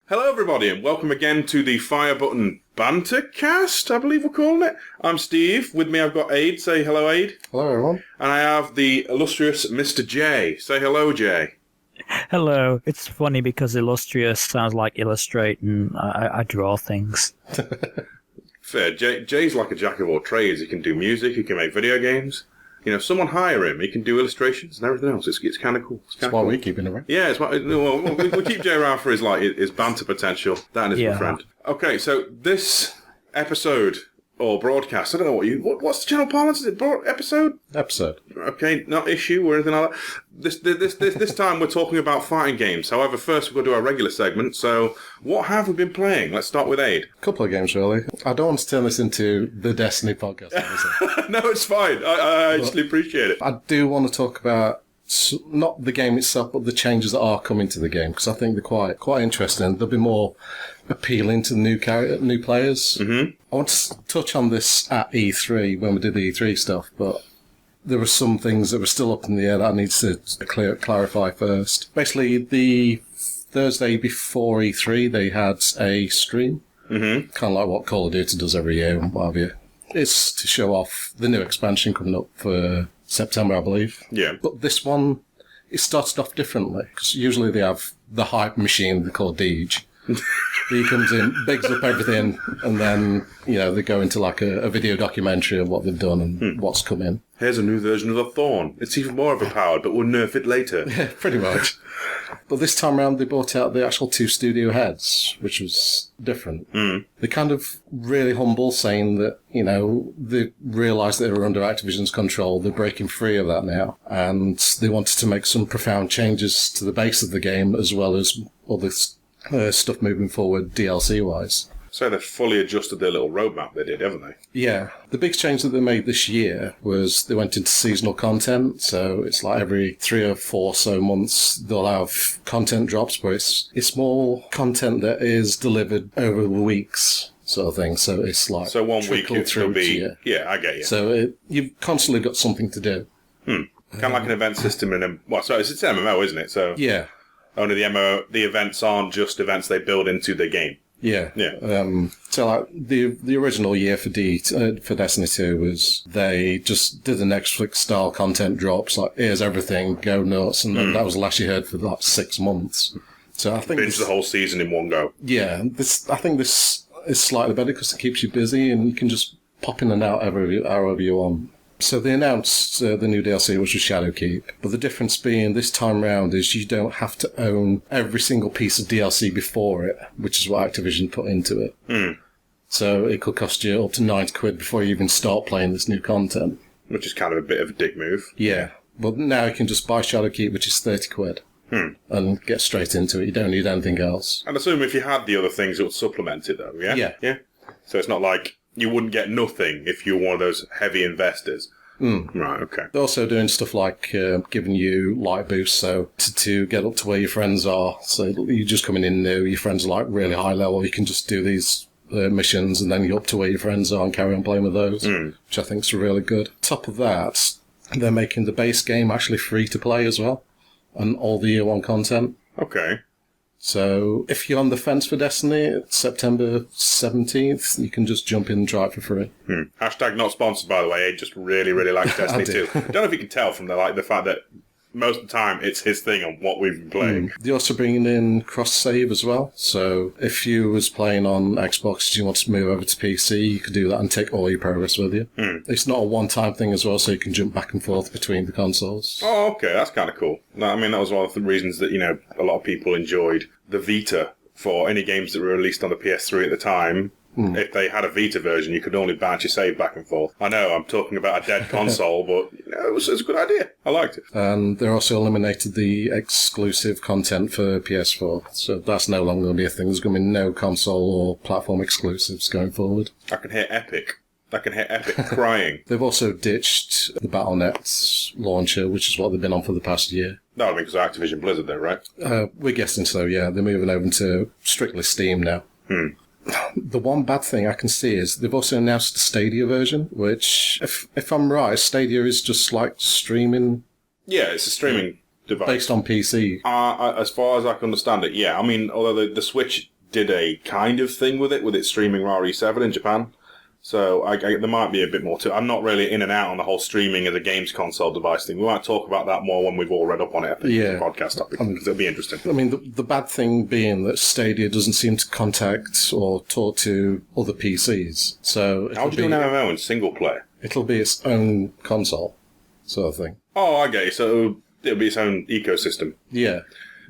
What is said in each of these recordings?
Hello everybody and welcome again to the Firebutton Bantercast, I believe we're calling it. I'm Steve, with me I've got Aid, say hello Aid. Hello everyone. And I have the illustrious Mr. J, say hello Jay. Hello. It's funny because illustrious sounds like illustrate and I draw things. Fair, Jay's like a jack of all trades, he can do music, he can make video games. You know, someone hire him, he can do illustrations and everything else. It's kind of cool. That's why we keep him around. Yeah, we keep Jay around for his banter potential. That is my friend. Okay, so this episode, or broadcast, I don't know what's the general parlance? Is it episode? Episode. Okay, not issue or anything like that. This time we're talking about fighting games. However, first we've got to do our regular segment. So, what have we been playing? Let's start with Aid. A couple of games, really. I don't want to turn this into the Destiny podcast. No, it's fine. I actually appreciate it. I do want to talk about not the game itself, but the changes that are coming to the game, because I think they're quite interesting. They'll be more appealing to new players. Mm-hmm. I want to touch on this at E3 when we did the E3 stuff, but there were some things that were still up in the air that I need to clarify first. Basically, the Thursday before E3, they had a stream, kind of like what Call of Duty does every year and what have you. It's to show off the new expansion coming up for September, I believe. Yeah. But this one, it started off differently, because usually they have the hype machine they call Deej. He comes in, bigs up everything, and then, they go into like a video documentary of what they've done and what's come in. Here's a new version of the Thorn. It's even more overpowered, but we'll nerf it later. Yeah, pretty much. But this time around, they brought out the actual 2 studio heads, which was different. They're kind of really humble, saying that, they realised they were under Activision's control. They're breaking free of that now. And they wanted to make some profound changes to the base of the game, as well as other stuff moving forward DLC-wise. So they've fully adjusted their little roadmap they did, haven't they? Yeah. The big change that they made this year was they went into seasonal content. So it's like every 3 or 4 so months they'll have content drops, but it's more content that is delivered over the weeks sort of thing. So it's like... So 1 week it'll be... Yeah, I get you. So you've constantly got something to do. Kind of like an event system in a... Well, so it's an MMO, isn't it? So yeah. Only the events aren't just events they build into the game. Yeah. So like the original year for Destiny 2 was they just did the Netflix style content drops, like here's everything, go nuts, and then that was the last you heard for like 6 months. So I think binge the whole season in one go. Yeah, I think this is slightly better because it keeps you busy and you can just pop in and out however you want. So they announced the new DLC, which was Shadowkeep. But the difference being this time round is you don't have to own every single piece of DLC before it, which is what Activision put into it. So it could cost you up to £90 before you even start playing this new content. Which is kind of a bit of a dick move. Yeah. But now you can just buy Shadowkeep, which is £30. And get straight into it. You don't need anything else. And assume if you had the other things, it would supplement it, though, yeah? Yeah. So it's not like you wouldn't get nothing if you were one of those heavy investors. Right, okay. They're also doing stuff like giving you light boosts, so to get up to where your friends are. So you're just coming in new, your friends are like really high level, you can just do these missions and then you're up to where your friends are and carry on playing with those, which I think is really good. Top of that, they're making the base game actually free to play as well, and all the year one content. Okay. So if you're on the fence for Destiny, it's September 17th, you can just jump in and try it for free. Hashtag not sponsored, by the way. He just really, really likes Destiny 2. I don't know if you can tell from the fact that most of the time it's his thing on what we've been playing. They're also bringing in cross-save as well. So if you was playing on Xbox and you want to move over to PC, you could do that and take all your progress with you. It's not a one-time thing as well, so you can jump back and forth between the consoles. Oh, okay. That's kind of cool. I mean, that was one of the reasons that, a lot of people enjoyed the Vita for any games that were released on the PS3 at the time. If they had a Vita version, you could only bounce your save back and forth. I know, I'm talking about a dead console, but it was a good idea. I liked it. And they also eliminated the exclusive content for PS4. So that's no longer going to be a thing. There's going to be no console or platform exclusives going forward. I can hear Epic crying. They've also ditched the Battle.net launcher, which is what they've been on for the past year. No, I mean, because Activision Blizzard, though, right? We're guessing so, yeah. They're moving over to strictly Steam now. The one bad thing I can see is they've also announced the Stadia version, which, if I'm right, Stadia is just like streaming. Yeah, it's a streaming device. Based on PC. As far as I can understand it, yeah. I mean, although the Switch did a kind of thing with it streaming RE7 in Japan. So there might be a bit more to it. I'm not really in and out on the whole streaming as a games console device thing. We might talk about that more when we've all read up on it, I think, as a podcast topic, because it'll be interesting. I mean, the bad thing being that Stadia doesn't seem to contact or talk to other PCs. So how would you do an MMO in single player? It'll be its own console, sort of thing. Oh, I get you. So it'll be its own ecosystem. Yeah,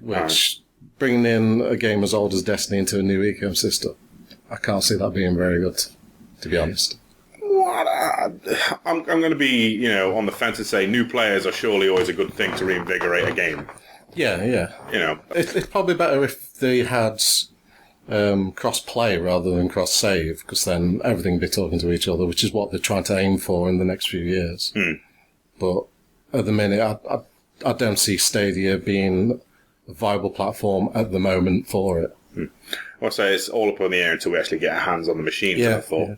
which bringing in a game as old as Destiny into a new ecosystem, I can't see that being very good, to be honest. I'm going to be, on the fence and say new players are surely always a good thing to reinvigorate a game. Yeah. It's probably better if they had cross-play rather than cross-save, because then everything would be talking to each other, which is what they're trying to aim for in the next few years. But at the minute, I don't see Stadia being a viable platform at the moment for it. I'll say it's all up in the air until we actually get our hands on the machines, I thought. Yeah.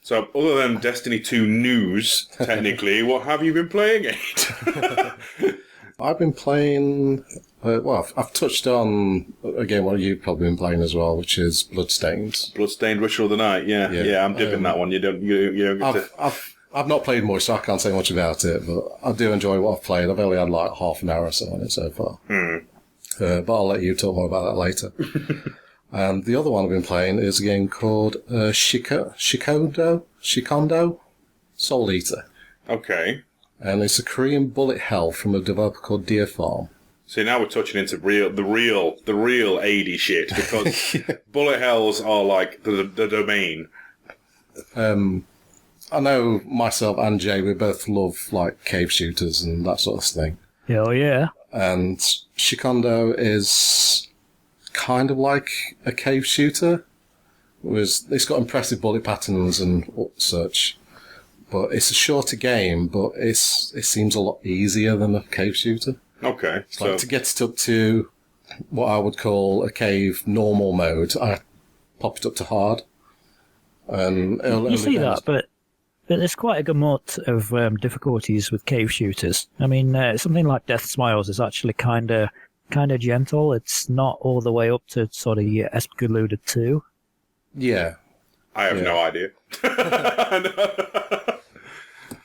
So, other than Destiny 2 news, technically, what have you been playing, Ed? I've been playing... I've touched on, again, what you've probably been playing as well, which is Bloodstained. Bloodstained Ritual of the Night, yeah. I'm dipping that one. You don't get to... I've not played much, so I can't say much about it, but I do enjoy what I've played. I've only had like half an hour or so on it so far. But I'll let you talk more about that later. And the other one I've been playing is a game called Shikondo Soul Eater. Okay. And it's a Korean bullet hell from a developer called Deer Farm. See, now we're touching into the real 80 shit, because bullet hells are like the domain. I know myself and Jay, we both love like cave shooters and that sort of thing. Hell yeah. And Shikondo is kind of like a cave shooter. It's got impressive bullet patterns and such. But it's a shorter game, but it seems a lot easier than a cave shooter. Okay. It's like to get it up to what I would call a cave normal mode, I pop it up to hard. And you see that, but there's quite a gamut of difficulties with cave shooters. I mean, something like Death Smiles is actually kind of gentle. It's not all the way up to sort of your Escaluded 2. Yeah. I have no idea.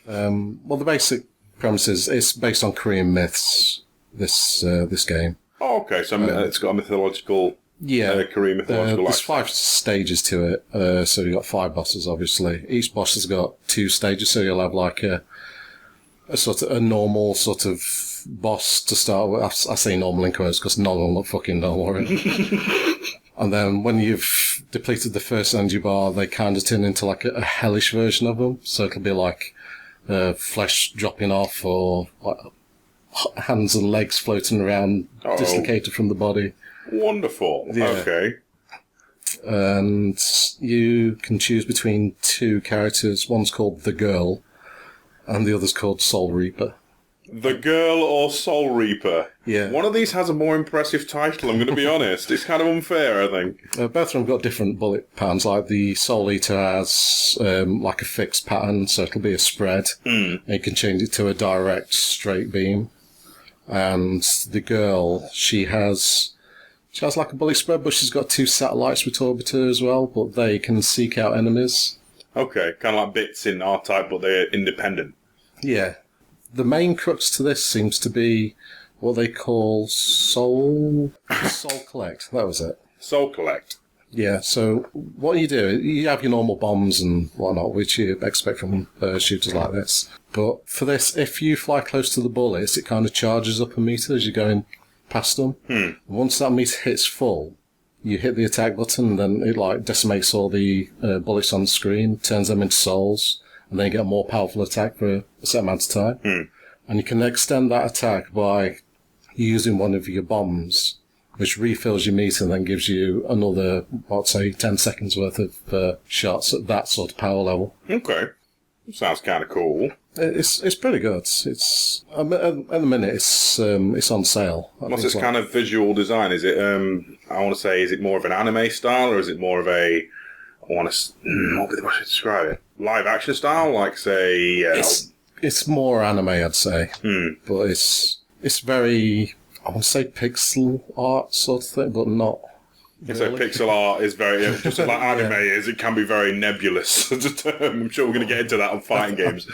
Well, the basic premise is it's based on Korean myths, this game. Oh, okay. So it's got a mythological... Korean mythological there's 5 stages to it, so you've got 5 bosses, obviously. Each boss has got 2 stages, so you'll have like a sort of a normal sort of boss to start with. I say normal in quotes because none will look fucking normal. And then when you've depleted the first energy bar, they kind of turn into like a hellish version of them. So it'll be like flesh dropping off, or like hands and legs floating around, dislocated from the body. Wonderful. Yeah. Okay. And you can choose between 2 characters. One's called The Girl, and the other's called Soul Reaper. The Girl or Soul Reaper? Yeah. One of these has a more impressive title, I'm going to be honest. It's kind of unfair, I think. Both of them got different bullet patterns. Like the Soul Eater has like a fixed pattern, so it'll be a spread. And you can change it to a direct straight beam. And the Girl, she has like a bullet spread, but she's got 2 satellites with orbiter as well, but they can seek out enemies. Okay, kind of like bits in R-Type, but they're independent. Yeah. The main crux to this seems to be what they call Soul Collect. That was it. Soul Collect. Yeah, so what you do, you have your normal bombs and whatnot, which you expect from shooters like this. But for this, if you fly close to the bullets, it kind of charges up a meter as you're going past them. Once that meter hits full, you hit the attack button, and then it like decimates all the bullets on the screen, turns them into souls, and then you get a more powerful attack for a set amount of time. And you can extend that attack by using one of your bombs, which refills your meter and then gives you another, I'd say, 10 seconds worth of shots at that sort of power level. Okay. Sounds kind of cool. It's pretty good. It's at the minute it's on sale. What's its kind of visual design? Is it I want to say, is it more of an anime style, or is it more of a what should I describe it? Live action style, like say. It's more anime, I'd say. But it's very, I want to say, pixel art sort of thing, but not And so pixel art is very, just like anime is, it can be very nebulous. I'm sure we're going to get into that on fighting games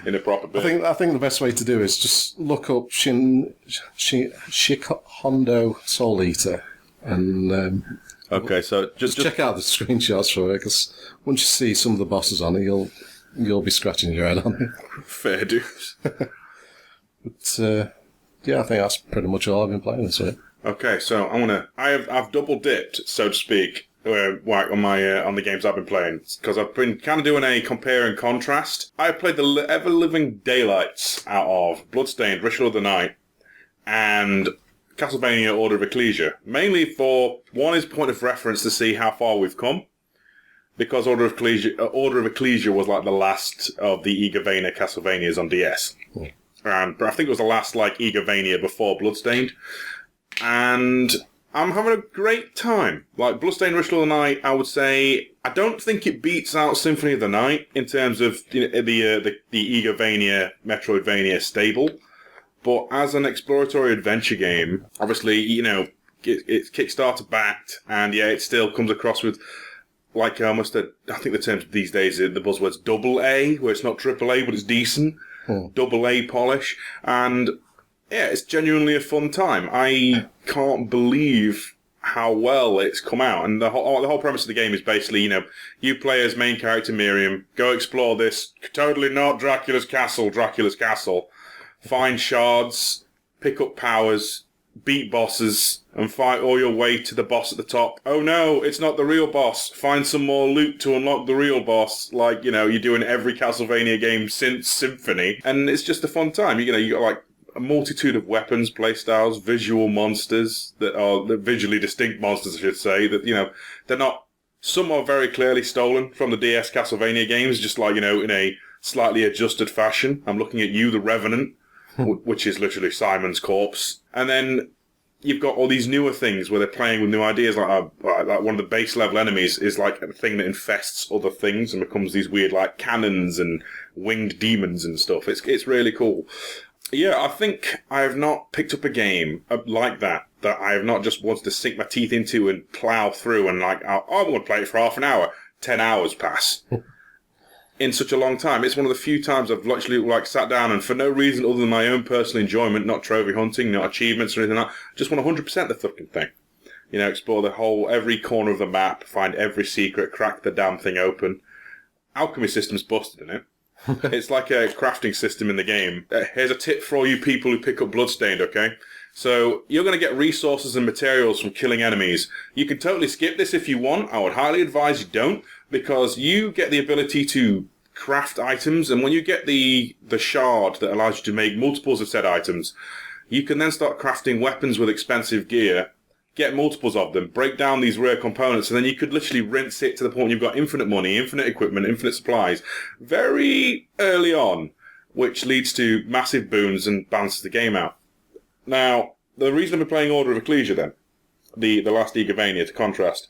in a proper bit. I think the best way to do is just look up Shikondo Soul Eater and okay, so just check out the screenshots for it, because once you see some of the bosses on it, you'll be scratching your head on it. Fair dues. But yeah, I think that's pretty much all I've been playing this week. Okay, so I've double dipped, so to speak, on the games I've been playing, because I've been kind of doing a compare and contrast. I played the ever living daylights out of Bloodstained, Ritual of the Night, and Castlevania Order of Ecclesia, mainly for one is point of reference to see how far we've come, because Order of Ecclesia was like the last of the Igavania Castlevanias on DS, but I think it was the last like Igavania before Bloodstained. And I'm having a great time. Like, Bloodstained Ritual of the Night, I would say, I don't think it beats out Symphony of the Night in terms of the Igavania, Metroidvania stable. But as an exploratory adventure game, obviously, it's Kickstarter backed, and yeah, it still comes across with, like, almost I think the term these days, the buzzword's double A, where it's not triple A, but it's decent. Double A polish. And yeah, it's genuinely a fun time. I can't believe how well it's come out. And the whole premise of the game is basically, you play as main character Miriam, go explore this totally not Dracula's castle, find shards, pick up powers, beat bosses, and fight all your way to the boss at the top. Oh no, it's not the real boss. Find some more loot to unlock the real boss, like, you do in every Castlevania game since Symphony. And it's just a fun time. You got like a multitude of weapons, playstyles, visual monsters that are visually distinct monsters, I should say, that, they're not, some are very clearly stolen from the DS Castlevania games, just like, in a slightly adjusted fashion. I'm looking at you, the Revenant, which is literally Simon's corpse. And then you've got all these newer things where they're playing with new ideas, like one of the base level enemies is like a thing that infests other things and becomes these weird like cannons and winged demons and stuff. It's really cool. Yeah, I think I have not picked up a game like that I have not just wanted to sink my teeth into and plough through and like, I'm going to play it for half an hour. 10 hours pass. In such a long time. It's one of the few times I've literally like sat down and for no reason other than my own personal enjoyment, not trophy hunting, not achievements or anything like that, just want 100% the fucking thing. Explore every corner of the map, find every secret, crack the damn thing open. Alchemy system's busted in it. It's like a crafting system in the game. Here's a tip for all you people who pick up Bloodstained, okay? So, you're going to get resources and materials from killing enemies. You can totally skip this if you want. I would highly advise you don't, because you get the ability to craft items, and when you get the shard that allows you to make multiples of said items, you can then start crafting weapons with expensive gear, get multiples of them, break down these rare components, and then you could literally rinse it to the point you've got infinite money, infinite equipment, infinite supplies, very early on, which leads to massive boons and balances the game out. Now, the reason I've been playing Order of Ecclesia then, the last Igavania to contrast,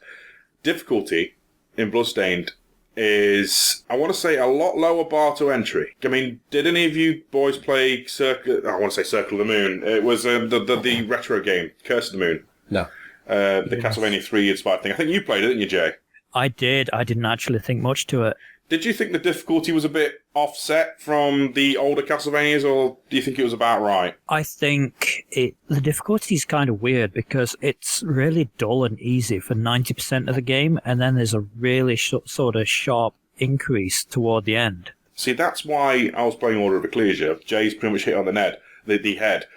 difficulty in Bloodstained is, I want to say, a lot lower bar to entry. I mean, did any of you boys play Circle of the Moon? It was the retro game, Curse of the Moon. No. The Castlevania 3 inspired thing. I think you played it, didn't you, Jay? I did. I didn't actually think much to it. Did you think the difficulty was a bit offset from the older Castlevanias, or do you think it was about right? I think the difficulty is kind of weird because it's really dull and easy for 90% of the game, and then there's a really sort of sharp increase toward the end. See, that's why I was playing Order of Ecclesia. Jay's pretty much hit on the head.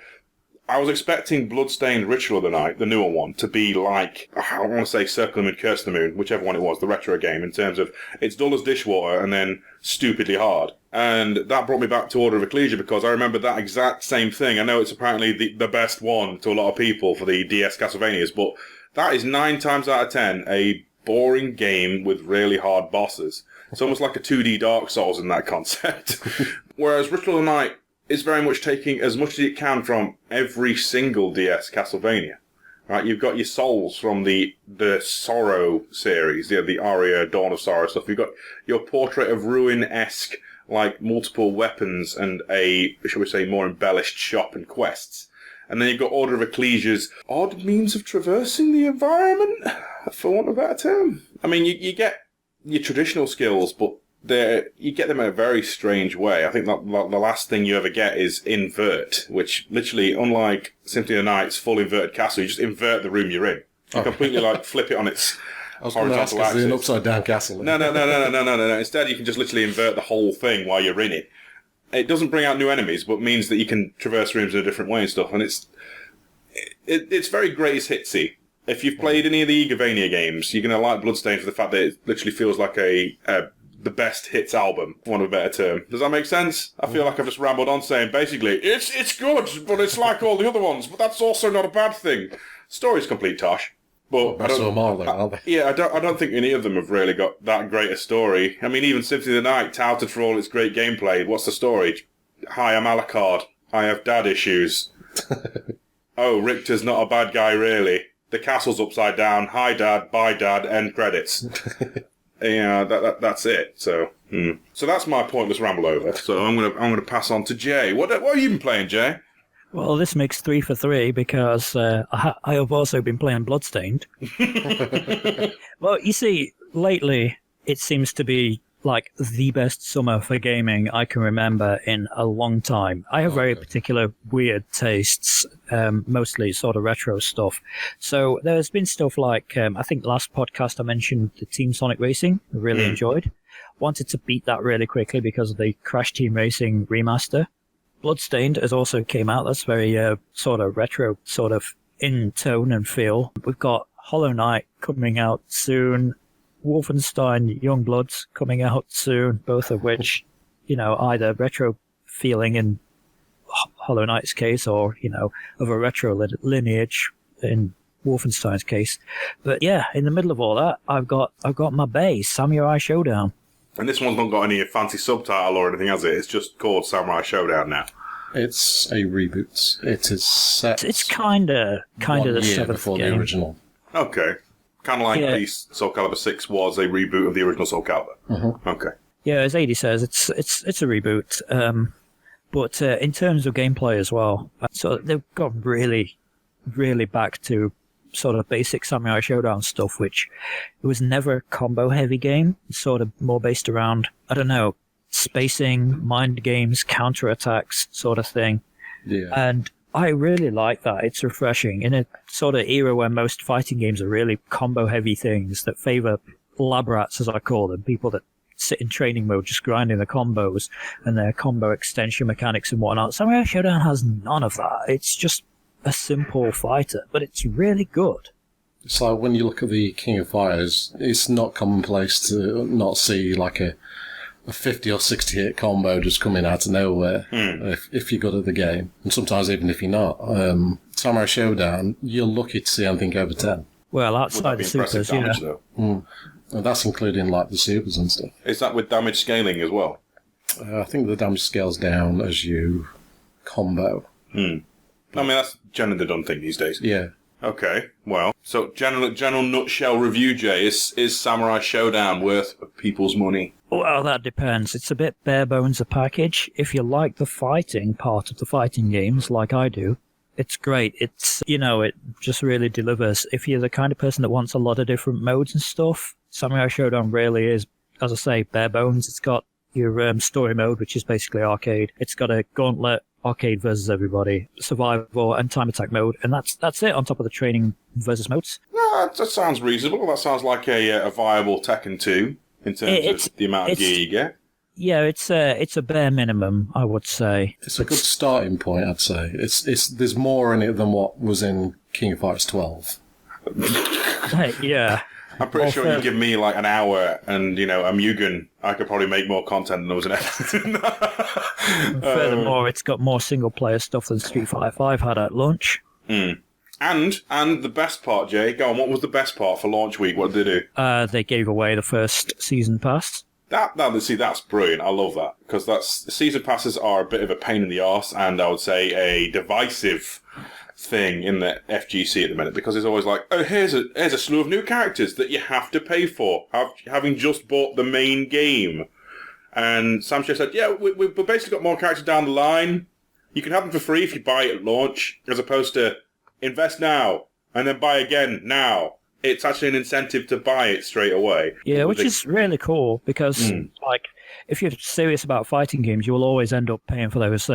I was expecting Bloodstained Ritual of the Night, the newer one, to be like, I want to say Circle of the Moon, Curse of the Moon, whichever one it was, the retro game, in terms of it's dull as dishwater and then stupidly hard. And that brought me back to Order of Ecclesia because I remember that exact same thing. I know it's apparently the best one to a lot of people for the DS Castlevanias, but that is 9 times out of 10 a boring game with really hard bosses. It's almost like a 2D Dark Souls in that concept. Whereas Ritual of the Night is very much taking as much as it can from every single DS Castlevania. Right, you've got your souls from the Sorrow series, the Aria Dawn of Sorrow stuff. You've got your Portrait of Ruin-esque, like multiple weapons and a, shall we say, more embellished shop and quests. And then you've got Order of Ecclesia's odd means of traversing the environment, for want of a better term. I mean, you get your traditional skills, but you get them in a very strange way. I think that the last thing you ever get is invert, which literally, unlike Symphony of the Night's full inverted castle, you just invert the room you're in. You completely flip it on its horizontal axis. Is it an upside down castle? No. Instead, you can just literally invert the whole thing while you're in it. It doesn't bring out new enemies, but means that you can traverse rooms in a different way and stuff. And it's very greatest hitsy. If you've played any of the Igavania games, you're going to like Bloodstained for the fact that it literally feels like the best hits album, for want of a better term. Does that make sense? I feel like I've just rambled on saying, basically, it's good, but it's like all the other ones, but that's also not a bad thing. Story's complete tosh. But I don't think any of them have really got that great a story. I mean, even Symphony of the Night, touted for all its great gameplay. What's the story? Hi, I'm Alucard. I have dad issues. Oh, Richter's not a bad guy, really. The castle's upside down. Hi, dad. Bye, dad. End credits. Yeah, that's it. So that's my pointless ramble over. So I'm gonna pass on to Jay. What have you been playing, Jay? Well, this makes 3 for 3 because I have also been playing Bloodstained. Well, you see, lately it seems to be like the best summer for gaming I can remember in a long time. I have very particular weird tastes, mostly sort of retro stuff. So there's been stuff like, I think last podcast I mentioned the Team Sonic Racing, I really enjoyed. Wanted to beat that really quickly because of the Crash Team Racing remaster. Bloodstained has also came out. That's very sort of retro, sort of in tone and feel. We've got Hollow Knight coming out soon. Wolfenstein Youngbloods coming out soon, both of which, either retro feeling in Hollow Knight's case or, of a retro lineage in Wolfenstein's case. But yeah, in the middle of all that, I've got my base, Samurai Showdown. And this one's not got any fancy subtitle or anything, has it? It's just called Samurai Showdown now. It's a reboot. It is set. It's kind of the seventh before game. The original. Okay. Kind of like the Soul Calibur 6 was a reboot of the original Soul Calibur. Mm-hmm. Okay. Yeah, as AD says, it's a reboot. But in terms of gameplay as well, so they've got really, really back to sort of basic Samurai Showdown stuff, which it was never a combo-heavy game. It's sort of more based around, I don't know, spacing, mind games, counterattacks sort of thing. Yeah. And I really like that. It's refreshing in a sort of era where most fighting games are really combo-heavy things that favor lab rats, as I call them, people that sit in training mode just grinding the combos and their combo extension mechanics and whatnot. Samurai Showdown has none of that. It's just a simple fighter, but it's really good. It's like when you look at the King of Fighters, it's not commonplace to not see like a 50 or 60 hit combo just coming out of nowhere if you're good at the game. And sometimes even if you're not. Samurai Showdown, you're lucky to see anything over 10. Well, outside the supers, damage, yeah. And that's including like the supers and stuff. Is that with damage scaling as well? I think the damage scales down as you combo. I mean, that's generally the done thing these days. Yeah. Okay, well, so general nutshell review, Jay, is Samurai Showdown worth people's money? Well, that depends. It's a bit bare bones a package. If you like the fighting part of the fighting games, like I do, it's great. It's, it just really delivers. If you're the kind of person that wants a lot of different modes and stuff, Samurai Showdown really is, as I say, bare bones. It's got your story mode, which is basically arcade. It's got a gauntlet, arcade versus everybody, survival, and time attack mode, and that's it on top of the training versus modes. No, that sounds reasonable. That sounds like a viable Tekken 2 in terms of the amount of gear you get. Yeah, it's a bare minimum, I would say. It's a good starting point, I'd say. There's more in it than what was in King of Fighters 12. Yeah. I'm pretty sure you give me like an hour and, a Mugen, I could probably make more content than there was in Everton. Furthermore, it's got more single-player stuff than Street Fighter 5 had at launch. And the best part, Jay, go on, what was the best part for launch week? What did they do? They gave away the first season pass. That's brilliant. I love that. Because season passes are a bit of a pain in the arse, and I would say a divisive thing in the FGC at the minute, because it's always like, oh, here's a slew of new characters that you have to pay for, having just bought the main game. And Samsha said, yeah, we've basically got more characters down the line. You can have them for free if you buy it at launch, as opposed to invest now and then buy again now. It's actually an incentive to buy it straight away. Yeah, which is really cool because, like, if you're serious about fighting games, you will always end up paying for those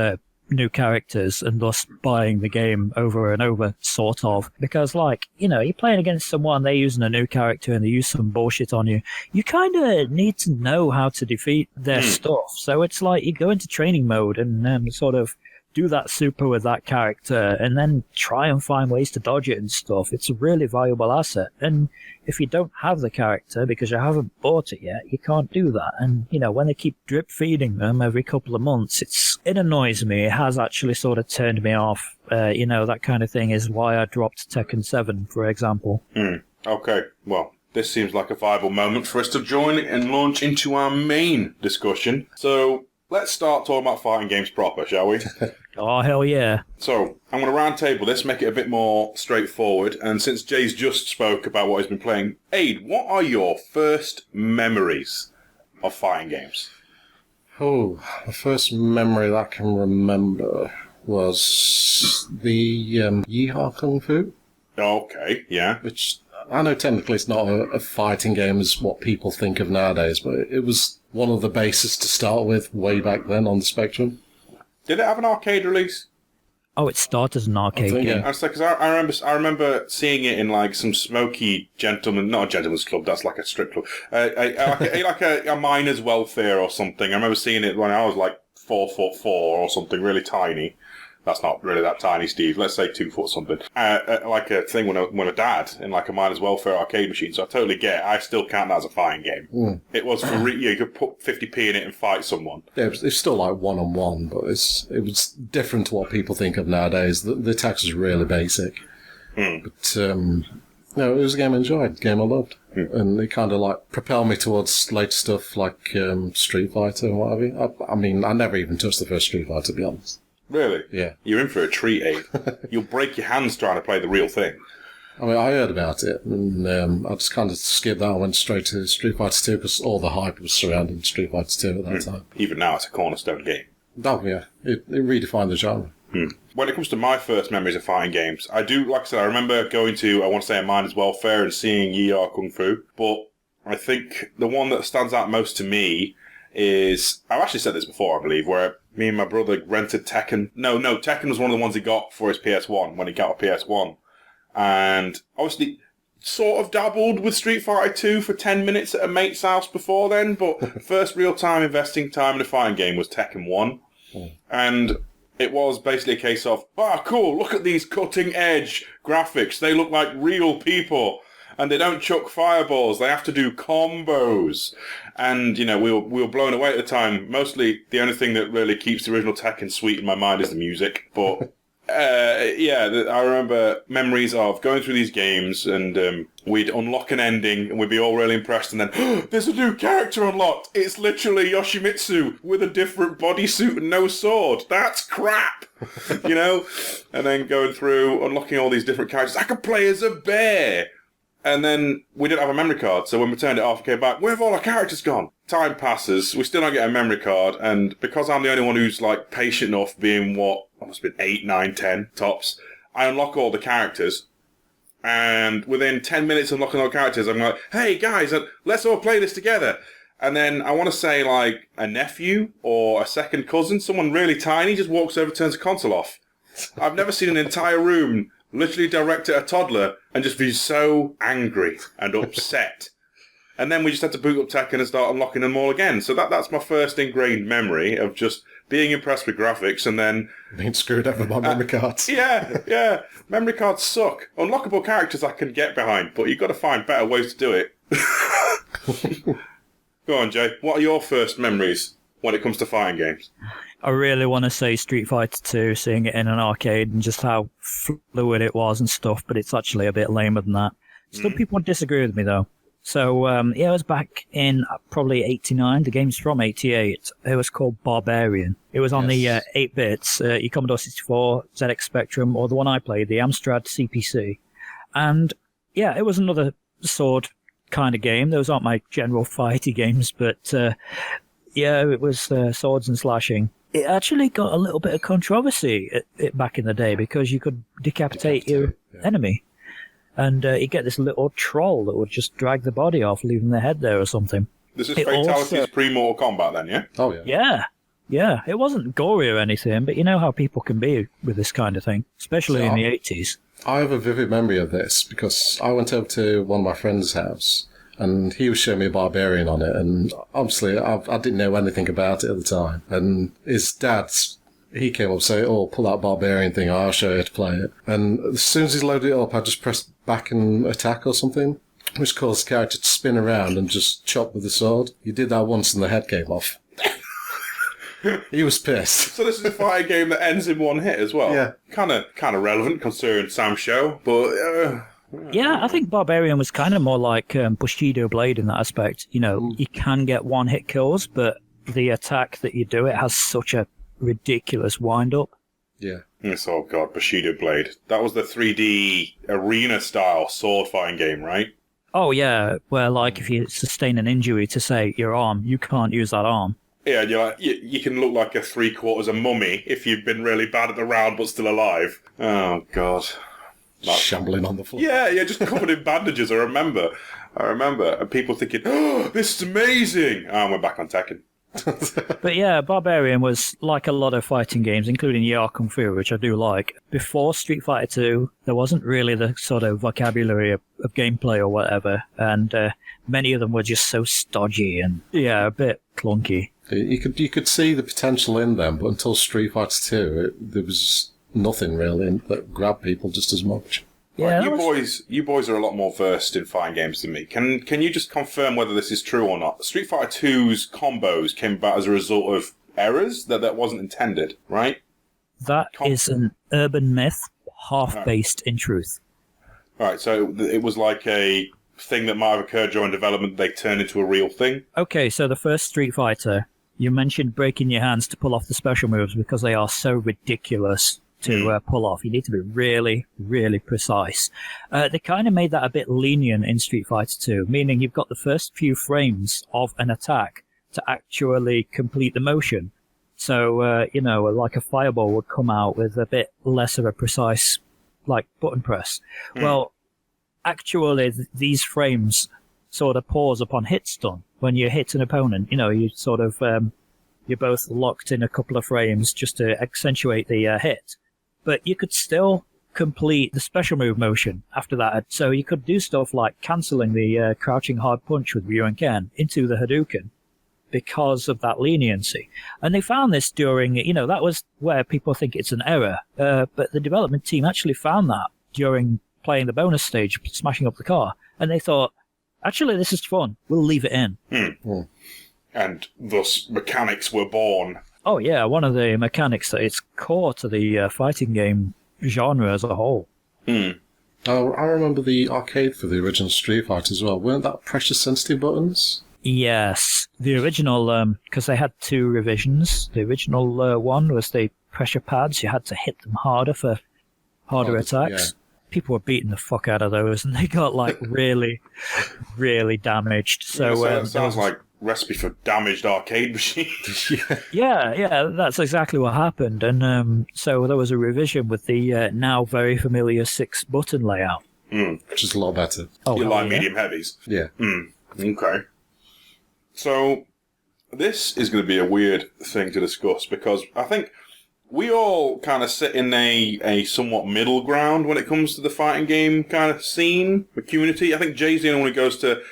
new characters and thus buying the game over and over, sort of. Because, like, you know, you're playing against someone, they're using a new character and they use some bullshit on you. You kind of need to know how to defeat their stuff. So it's like you go into training mode and sort of do that super with that character and then try and find ways to dodge it and stuff. It's a really valuable asset. And if you don't have the character because you haven't bought it yet, you can't do that. And, you know, when they keep drip feeding them every couple of months, it annoys me. It has actually sort of turned me off. You know, that kind of thing is why I dropped Tekken 7, for example. Okay, well, this seems like a viable moment for us to join and launch into our main discussion. So let's start talking about fighting games proper, shall we? Oh, hell yeah. So, I'm going to round table this, make it a bit more straightforward, and since Jay's just spoke about what he's been playing, Aid, what are your first memories of fighting games? Oh, the first memory that I can remember was the Yeehaw Kung Fu. Okay, yeah. Which, I know technically it's not a fighting game as what people think of nowadays, but it was one of the bases to start with way back then on the Spectrum. Did it have an arcade release? Oh, it started as an arcade game. Yeah. Because I remember seeing it in like some smoky gentleman, not a gentleman's club, that's like a strip club, like a miner's welfare or something. I remember seeing it when I was like 4'4" or something, really tiny. That's not really that tiny, Steve. Let's say 2 foot something. Like a thing when a dad in like a miner's welfare arcade machine. So I totally get it. I still count that as a fighting game. It was for you could put 50p in it and fight someone. Yeah, it's still like one-on-one, but it was different to what people think of nowadays. The text was really basic. But no, it was a game I enjoyed, a game I loved. And it kind of like propelled me towards later stuff like Street Fighter and what have you. I mean, I never even touched the first Street Fighter, to be honest. Really? Yeah. You're in for a treat, Aid. You'll break your hands trying to play the real thing. I mean, I heard about it, and I just kind of skipped that and went straight to Street Fighter 2 because all the hype was surrounding Street Fighter 2 at that time. Even now, it's a cornerstone game. Oh, yeah. It redefined the genre. When it comes to my first memories of fighting games, I do, like I said, I remember going to, I want to say, a Miner's Welfare and seeing Yeehaw Kung Fu, but I think the one that stands out most to me is, I've actually said this before, I believe, where me and my brother rented Tekken. No, Tekken was one of the ones he got for his PS1, when he got a PS1. And obviously, sort of dabbled with Street Fighter 2 for 10 minutes at a mate's house before then, but first real time investing time in a fighting game was Tekken 1. And it was basically a case of, cool, look at these cutting edge graphics. They look like real people. And they don't chuck fireballs. They have to do combos. And, you know, we were blown away at the time. Mostly the only thing that really keeps the original Tekken sweet in my mind is the music. But, I remember memories of going through these games and we'd unlock an ending and we'd be all really impressed. And then, there's a new character unlocked. It's literally Yoshimitsu with a different bodysuit and no sword. That's crap. You know? And then going through, unlocking all these different characters. I could play as a bear. And then we didn't have a memory card, so when we turned it off, came back, where have all our characters gone? Time passes, we still don't get a memory card, and because I'm the only one who's, like, patient enough, being what, I must have been 8, 9, 10 tops, I unlock all the characters, and within 10 minutes of unlocking all the characters, I'm like, hey, guys, let's all play this together. And then I want to say, like, a nephew or a second cousin, someone really tiny, just walks over, turns the console off. I've never seen an entire room literally direct at a toddler and just be so angry and upset. And then we just had to boot up Tekken and start unlocking them all again. So that's my first ingrained memory of just being impressed with graphics and then being screwed over by memory cards. Yeah. Memory cards suck. Unlockable characters I can get behind, but you've got to find better ways to do it. Go on, Jay. What are your first memories when it comes to fighting games? I really want to say Street Fighter 2, seeing it in an arcade and just how fluid it was and stuff, but it's actually a bit lamer than that. Some people would disagree with me, though. So, it was back in probably 89. The game's from 88. It was called Barbarian. It was on the 8-bits, your Commodore 64, ZX Spectrum, or the one I played, the Amstrad CPC. And, yeah, it was another sword kind of game. Those aren't my general fighty games, but, yeah, it was swords and slashing. it actually got a little bit of controversy back in the day because you could decapitate your enemy. And you get this little troll that would just drag the body off, leaving the head there or something. This is Fatality's pre-Mortal Kombat then, yeah? Oh, yeah. Yeah. Yeah, it wasn't gory or anything, but you know how people can be with this kind of thing, especially in the 80s. I have a vivid memory of this because I went over to one of my friend's house and he was showing me a Barbarian on it, and obviously I didn't know anything about it at the time. And his dad, he came up and said, "Oh, pull that Barbarian thing, I'll show you how to play it." And as soon as he loaded it up, I just pressed back and attack or something, which caused the character to spin around and just chop with the sword. He did that once and the head came off. He was pissed. So this is a fighting game that ends in one hit as well. Yeah. Kind of relevant considering Sam's show, but... Yeah, I think Barbarian was kind of more like Bushido Blade in that aspect. You know, you can get one-hit kills, but the attack that you do, it has such a ridiculous wind-up. Yeah. Yes, oh god, Bushido Blade. That was the 3D arena-style sword-fighting game, right? Oh, yeah, where, like, if you sustain an injury to, say, your arm, you can't use that arm. Yeah, you can look like a three-quarters a mummy if you've been really bad at the round but still alive. Oh, God. Shambling on the floor. Yeah, just covered in bandages, I remember. And people thinking, "Oh, this is amazing!" And we're back on Tekken. But yeah, Barbarian was like a lot of fighting games, including Yar Kung Fu, which I do like. Before Street Fighter 2, there wasn't really the sort of vocabulary of gameplay or whatever, and many of them were just so stodgy and, a bit clunky. You could see the potential in them, but until Street Fighter 2, there was nothing really that grabbed people just as much. Yeah, you boys are a lot more versed in fighting games than me. Can you just confirm whether this is true or not? Street Fighter 2's combos came about as a result of errors that wasn't intended, right? That is an urban myth, half-based in truth. Right, so it was like a thing that might have occurred during development, they turned into a real thing? Okay, so the first Street Fighter, you mentioned breaking your hands to pull off the special moves because they are so ridiculous to pull off. You need to be really, really precise. They kind of made that a bit lenient in Street Fighter 2, meaning you've got the first few frames of an attack to actually complete the motion. So, like a fireball would come out with a bit less of a precise, button press. Well, actually, these frames sort of pause upon hit stun. When you hit an opponent, you sort of, you're both locked in a couple of frames just to accentuate the hit. But you could still complete the special move motion after that. So you could do stuff like cancelling the crouching hard punch with Ryu and Ken into the Hadouken because of that leniency. And they found this during, that was where people think it's an error. But the development team actually found that during playing the bonus stage, smashing up the car. And they thought, actually, this is fun. We'll leave it in. And thus mechanics were born. Oh, yeah, one of the mechanics that it's core to the fighting game genre as a whole. I remember the arcade for the original Street Fighter as well. Weren't that pressure-sensitive buttons? Yes. The original, because they had two revisions. The original one was the pressure pads. You had to hit them harder for harder attacks. Yeah. People were beating the fuck out of those, and they got, really, really damaged. So it sounds like recipe for damaged arcade machines. yeah, that's exactly what happened. And so there was a revision with the now very familiar 6-button layout. Which is a lot better. You like medium heavies? Yeah. Okay. So this is going to be a weird thing to discuss because I think we all kind of sit in a somewhat middle ground when it comes to the fighting game kind of scene, the community. I think Jay's the only one who goes to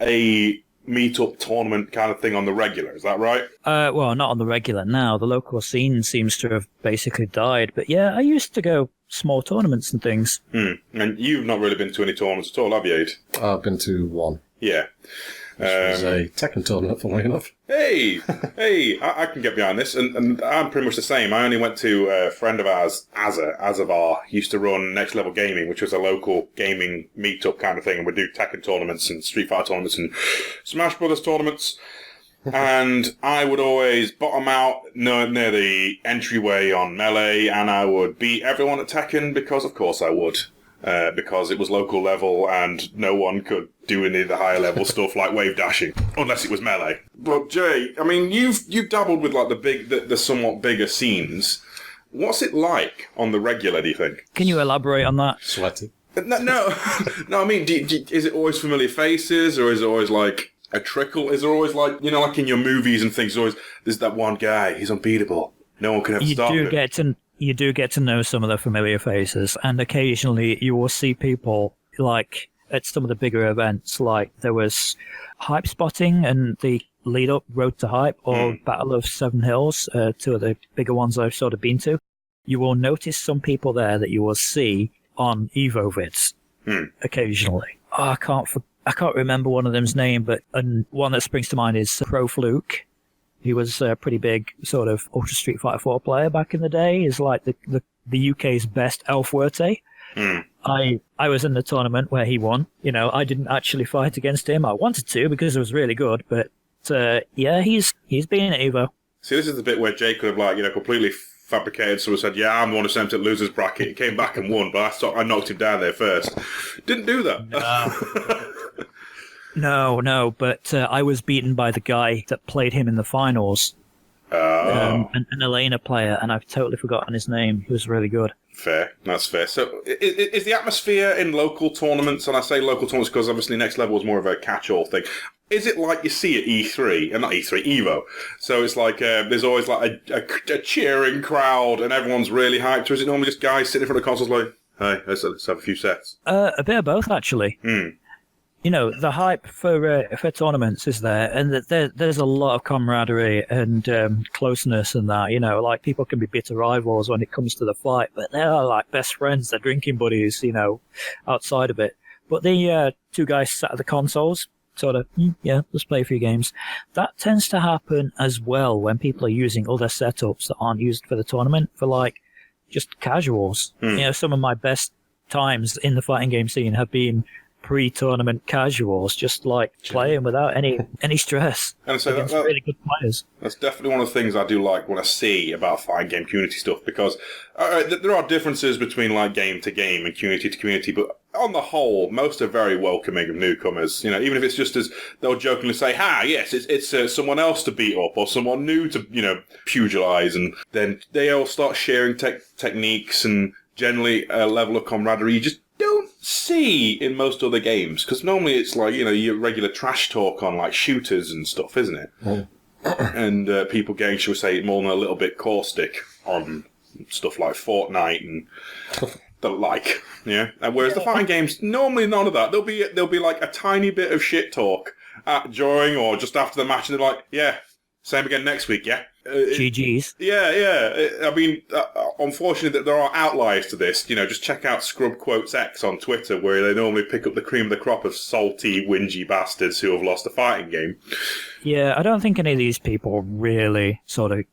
a meet-up tournament kind of thing on the regular, is that right? Well, not on the regular now. The local scene seems to have basically died. But yeah, I used to go small tournaments and things. And you've not really been to any tournaments at all, have you, Aid? I've been to one. Yeah. Which was a Tekken tournament, funnily enough. Hey, I can get behind this, and I'm pretty much the same. I only went to a friend of ours, Azavar, used to run Next Level Gaming, which was a local gaming meet-up kind of thing, and we'd do Tekken tournaments and Street Fighter tournaments and Smash Brothers tournaments, and I would always bottom out near the entryway on Melee, and I would beat everyone at Tekken, because of course I would. because it was local level and no one could do any of the higher level stuff like wave dashing, unless it was melee. But Jay, I mean, you've dabbled with like the somewhat bigger scenes. What's it like on the regular, do you think? Can you elaborate on that? Sweaty. No. I mean, is it always familiar faces, or is it always like a trickle? Is there always like, you know, like in your movies and things, there's that one guy, he's unbeatable. No one can ever stop him. You do get to know some of the familiar faces, and occasionally you will see people like at some of the bigger events, like there was Hype Spotting and the lead up Road to Hype or Battle of Seven Hills, two of the bigger ones I've sort of been to. You will notice some people there that you will see on Evo vids occasionally. Oh, I can't remember one of them's name, but one that springs to mind is Pro Fluke. He was a pretty big sort of Ultra Street Fighter 4 player back in the day. He's like the UK's best El Fuerte. I was in the tournament where he won. You know, I didn't actually fight against him. I wanted to because it was really good, but yeah, he's been at Evo. See, this is the bit where Jay could have, like, you know, completely fabricated. Someone said, yeah, I'm the one who sent it losers bracket. He came back and won, but I knocked him down there first. Didn't do that. No, but I was beaten by the guy that played him in the finals. An Elena player, and I've totally forgotten his name. He was really good. Fair, that's fair. So, is the atmosphere in local tournaments, and I say local tournaments because obviously Next Level is more of a catch-all thing, is it like you see at E3, and not E3, Evo? So it's like there's always like a cheering crowd, and everyone's really hyped, or is it normally just guys sitting in front of consoles like, hey, let's have a few sets? A bit of both, actually. You know, the hype for tournaments is there, and there's a lot of camaraderie and closeness and that. You know, like people can be bitter rivals when it comes to the fight, but they are like best friends, they're drinking buddies, you know, outside of it. But the two guys sat at the consoles, sort of, yeah, let's play a few games. That tends to happen as well when people are using other setups that aren't used for the tournament, for like just casuals. You know, some of my best times in the fighting game scene have been pre-tournament casuals, just like playing without any stress. And so against really good players. That's definitely one of the things I do like when I see about fighting game community stuff, because there are differences between like game to game and community to community, but on the whole, most are very welcoming of newcomers. You know, even if it's just as they'll jokingly say, yes, it's someone else to beat up or someone new to, you know, pugilize, and then they all start sharing techniques and generally a level of camaraderie you just don't see in most other games, because normally it's like, you know, your regular trash talk on like shooters and stuff, isn't it? And people getting, shall we say, more than a little bit caustic on stuff like Fortnite and the like, yeah. And whereas the fighting games, normally none of that. There'll be like a tiny bit of shit talk during or just after the match, and they're like, yeah, same again next week, yeah. GG's. Yeah. I mean, unfortunately, there are outliers to this. You know, just check out Scrub Quotes X on Twitter, where they normally pick up the cream of the crop of salty, whingy bastards who have lost a fighting game. Yeah, I don't think any of these people really sort of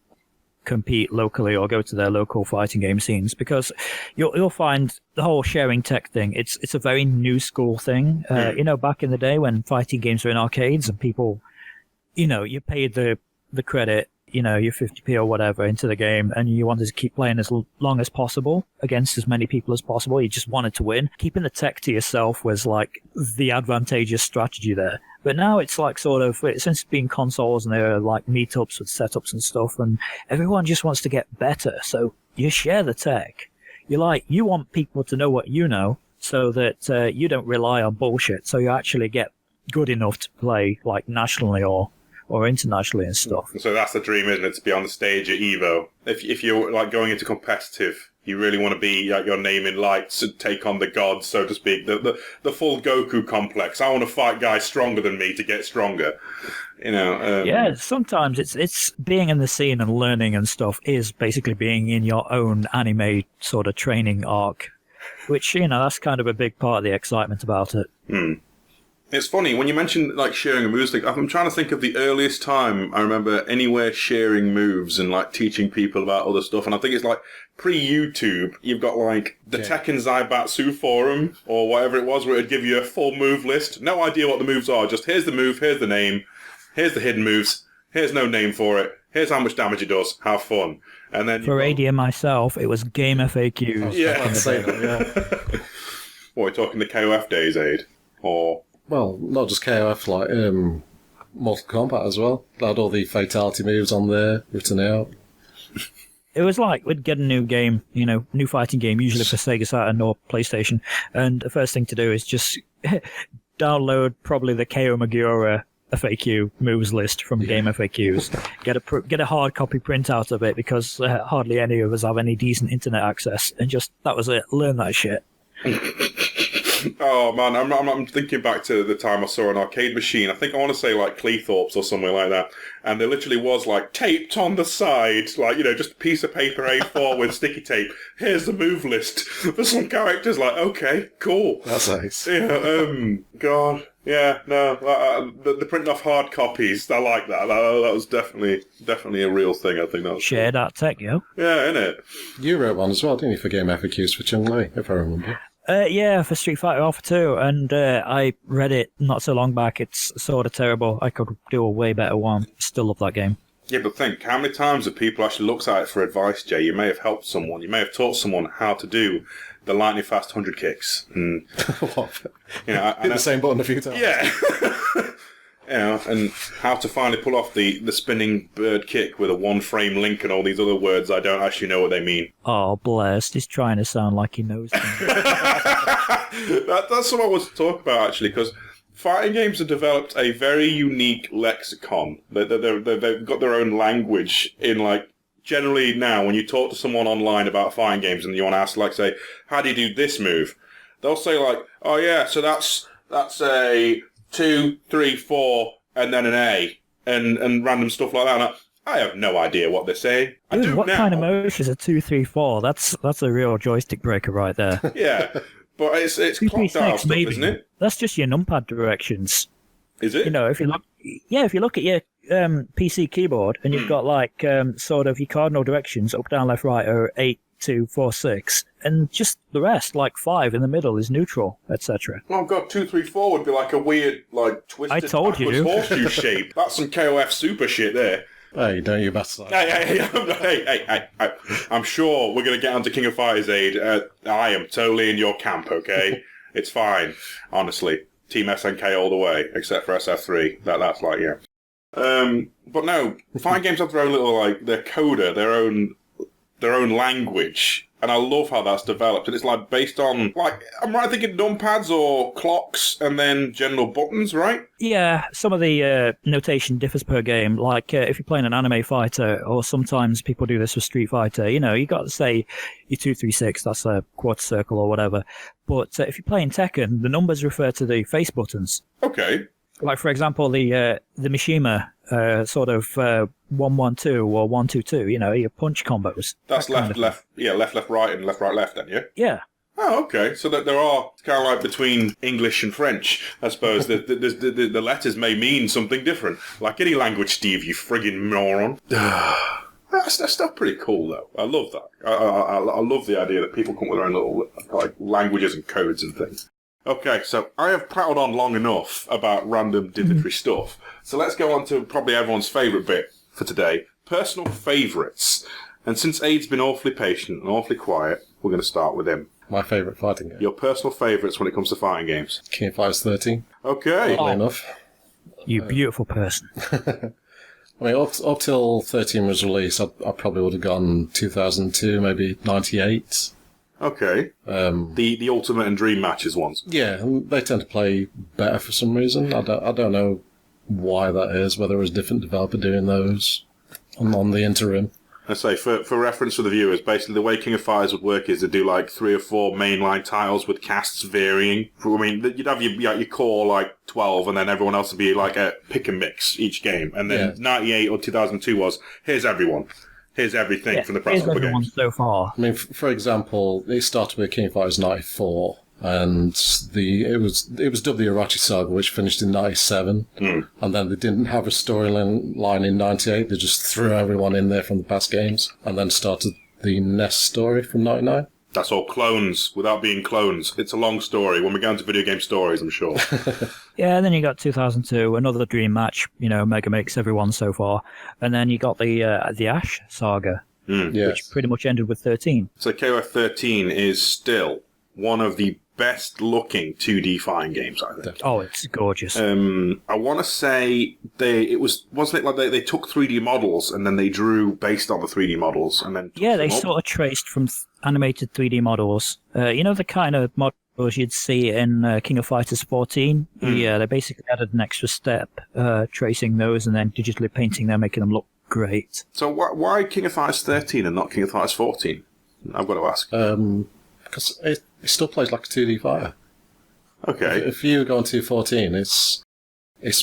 compete locally or go to their local fighting game scenes, because you'll find the whole sharing tech thing, it's a very new school thing. You know, back in the day when fighting games were in arcades and people, you know, you paid the credit, you know, your 50p or whatever into the game, and you wanted to keep playing as long as possible against as many people as possible. You just wanted to win. Keeping the tech to yourself was like the advantageous strategy there. But now it's like sort of, since it's been consoles and there are like meetups with setups and stuff, and everyone just wants to get better. So you share the tech. You want people to know what you know so that you don't rely on bullshit. So you actually get good enough to play like nationally or internationally and stuff. So that's the dream, isn't it? To be on the stage at Evo. If you're like going into competitive, you really want to be like your name in lights and take on the gods, so to speak. The full Goku complex. I want to fight guys stronger than me to get stronger. You know. Yeah, sometimes it's being in the scene and learning and stuff is basically being in your own anime sort of training arc, which, you know, that's kind of a big part of the excitement about it. It's funny, when you mention like sharing a moves, I'm trying to think of the earliest time I remember anywhere sharing moves and like teaching people about other stuff, and I think it's like pre-YouTube. You've got like the Tekken Zaibatsu forum or whatever it was, where it'd give you a full move list. No idea what the moves are, just here's the move, here's the name, here's the hidden moves, here's no name for it, here's how much damage it does, have fun. And then for AD and myself, it was game FAQs. Yeah. What, we're talking the KOF days, Aid? Or... Well, not just KOF, like Mortal Kombat as well. They had all the fatality moves on there, written out. It was like we'd get a new game, new fighting game, usually for Sega Saturn or PlayStation, and the first thing to do is just download probably the KO Magura FAQ moves list from Game FAQs. Get a hard copy printout of it because hardly any of us have any decent internet access, and just that was it. Learn that shit. Oh man, I'm thinking back to the time I saw an arcade machine. I think I want to say like Cleethorpes or somewhere like that, and there literally was like taped on the side, like just a piece of paper A4 with sticky tape. Here's the move list for some characters. Like, okay, cool. That's nice. Yeah. God. Yeah. No. The printing off hard copies. I like that. That was definitely a real thing. I think that was share that tech, yo. Yeah, innit? You wrote one as well, didn't you, for Game FAQs for Chun-Li, if I remember? Yeah, for Street Fighter Alpha 2, and I read it not so long back. It's sort of terrible. I could do a way better one. Still love that game. Yeah, but think, how many times have people actually looked at it for advice, Jay? You may have helped someone. You may have taught someone how to do the lightning fast 100 kicks. And, What? Hit the same button a few times. Yeah. And how to finally pull off the spinning bird kick with a one-frame link and all these other words I don't actually know what they mean. Oh, blessed. He's trying to sound like he knows things. That's what I was to talk about, actually, because fighting games have developed a very unique lexicon. They've got their own language in, like, generally now, when you talk to someone online about fighting games and you want to ask, like, say, how do you do this move? They'll say, like, oh, yeah, so that's a 2, 3, 4, and then an A, and random stuff like that. And I have no idea what they're saying. Dude, what kind of motion is a 2, 3, 4? That's a real joystick breaker right there. Yeah, but it's 2, 3, clock dial stuff, maybe. Isn't it? That's just your numpad directions. Is it? If you look at your PC keyboard and you've got like sort of your cardinal directions up, down, left, right, or 8, 2, 4, 6, and just the rest, like 5 in the middle, is neutral, etc. Oh god, 2, 3, 4 would be like a weird, like twisted I told you. horseshoe shape. That's some KOF super shit there. Hey, don't you bastard. Hey, I'm sure we're going to get onto King of Fighters Aid. I am totally in your camp, okay? It's fine, honestly. Team SNK all the way, except for SF3. That's like, yeah. But no, fighting games have their own little, like, their coda, their own language. And I love how that's developed. And it's like based on, like, I'm right thinking numpads or clocks and then general buttons, right? Yeah, some of the notation differs per game. Like if you're playing an anime fighter, or sometimes people do this with Street Fighter, you got to say your 2, 3, 6, that's a quarter circle or whatever. But if you're playing Tekken, the numbers refer to the face buttons. Okay. Like, for example, the Mishima sort of 1-1-2 or 1-2-2, your punch combos. That's left, right, and left, right, left, then, yeah? Yeah. Oh, okay. So that there are kind of like between English and French, I suppose. The letters may mean something different. Like any language, Steve, you friggin' moron. That's still pretty cool, though. I love that. I love the idea that people come up with their own little like languages and codes and things. Okay, so I have prattled on long enough about random digitary stuff. So let's go on to probably everyone's favourite bit for today. Personal favourites. And since Aid's been awfully patient and awfully quiet, we're going to start with him. My favourite fighting game. Your personal favourites when it comes to fighting games. King of Fighters 13. Okay. Oddly enough. You beautiful person. I mean, up till 13 was released, I probably would have gone 2002, maybe 98. Okay. The Ultimate and Dream Matches ones. Yeah, they tend to play better for some reason. I don't know why that is, whether it was a different developer doing those on the interim. I say, for reference for the viewers, basically the way King of Fighters would work is to do like 3 or 4 mainline titles with casts varying. I mean, you'd have your core like 12, and then everyone else would be like a pick and mix each game. And then 98 or 2002 was, here's everyone. Here's everything from the past couple of games. So far. I mean, for example, it started with King of Fighters 94, and it was dubbed the Irachi Saga, which finished in 97, and then they didn't have a storyline in 98. They just threw everyone in there from the past games, and then started the NES story from 99. That's all clones, without being clones. It's a long story. When we go into video game stories, I'm sure. Yeah, and then you got 2002, another dream match, Mega Mix, everyone so far. And then you got the Ash Saga, which pretty much ended with 13. So KOF 13 is still one of the best looking 2D fighting games, I think. Oh, it's gorgeous. I want to say wasn't it like they took 3D models and then they drew based on the 3D models and then Yeah, they sort of traced from animated 3D models. You know the kind of models you'd see in King of Fighters 14? Yeah, they basically added an extra step, tracing those and then digitally painting them, making them look great. So why King of Fighters 13 and not King of Fighters 14? I've got to ask. Because it still plays like a 2D fighter. Okay. If you go into 14, it's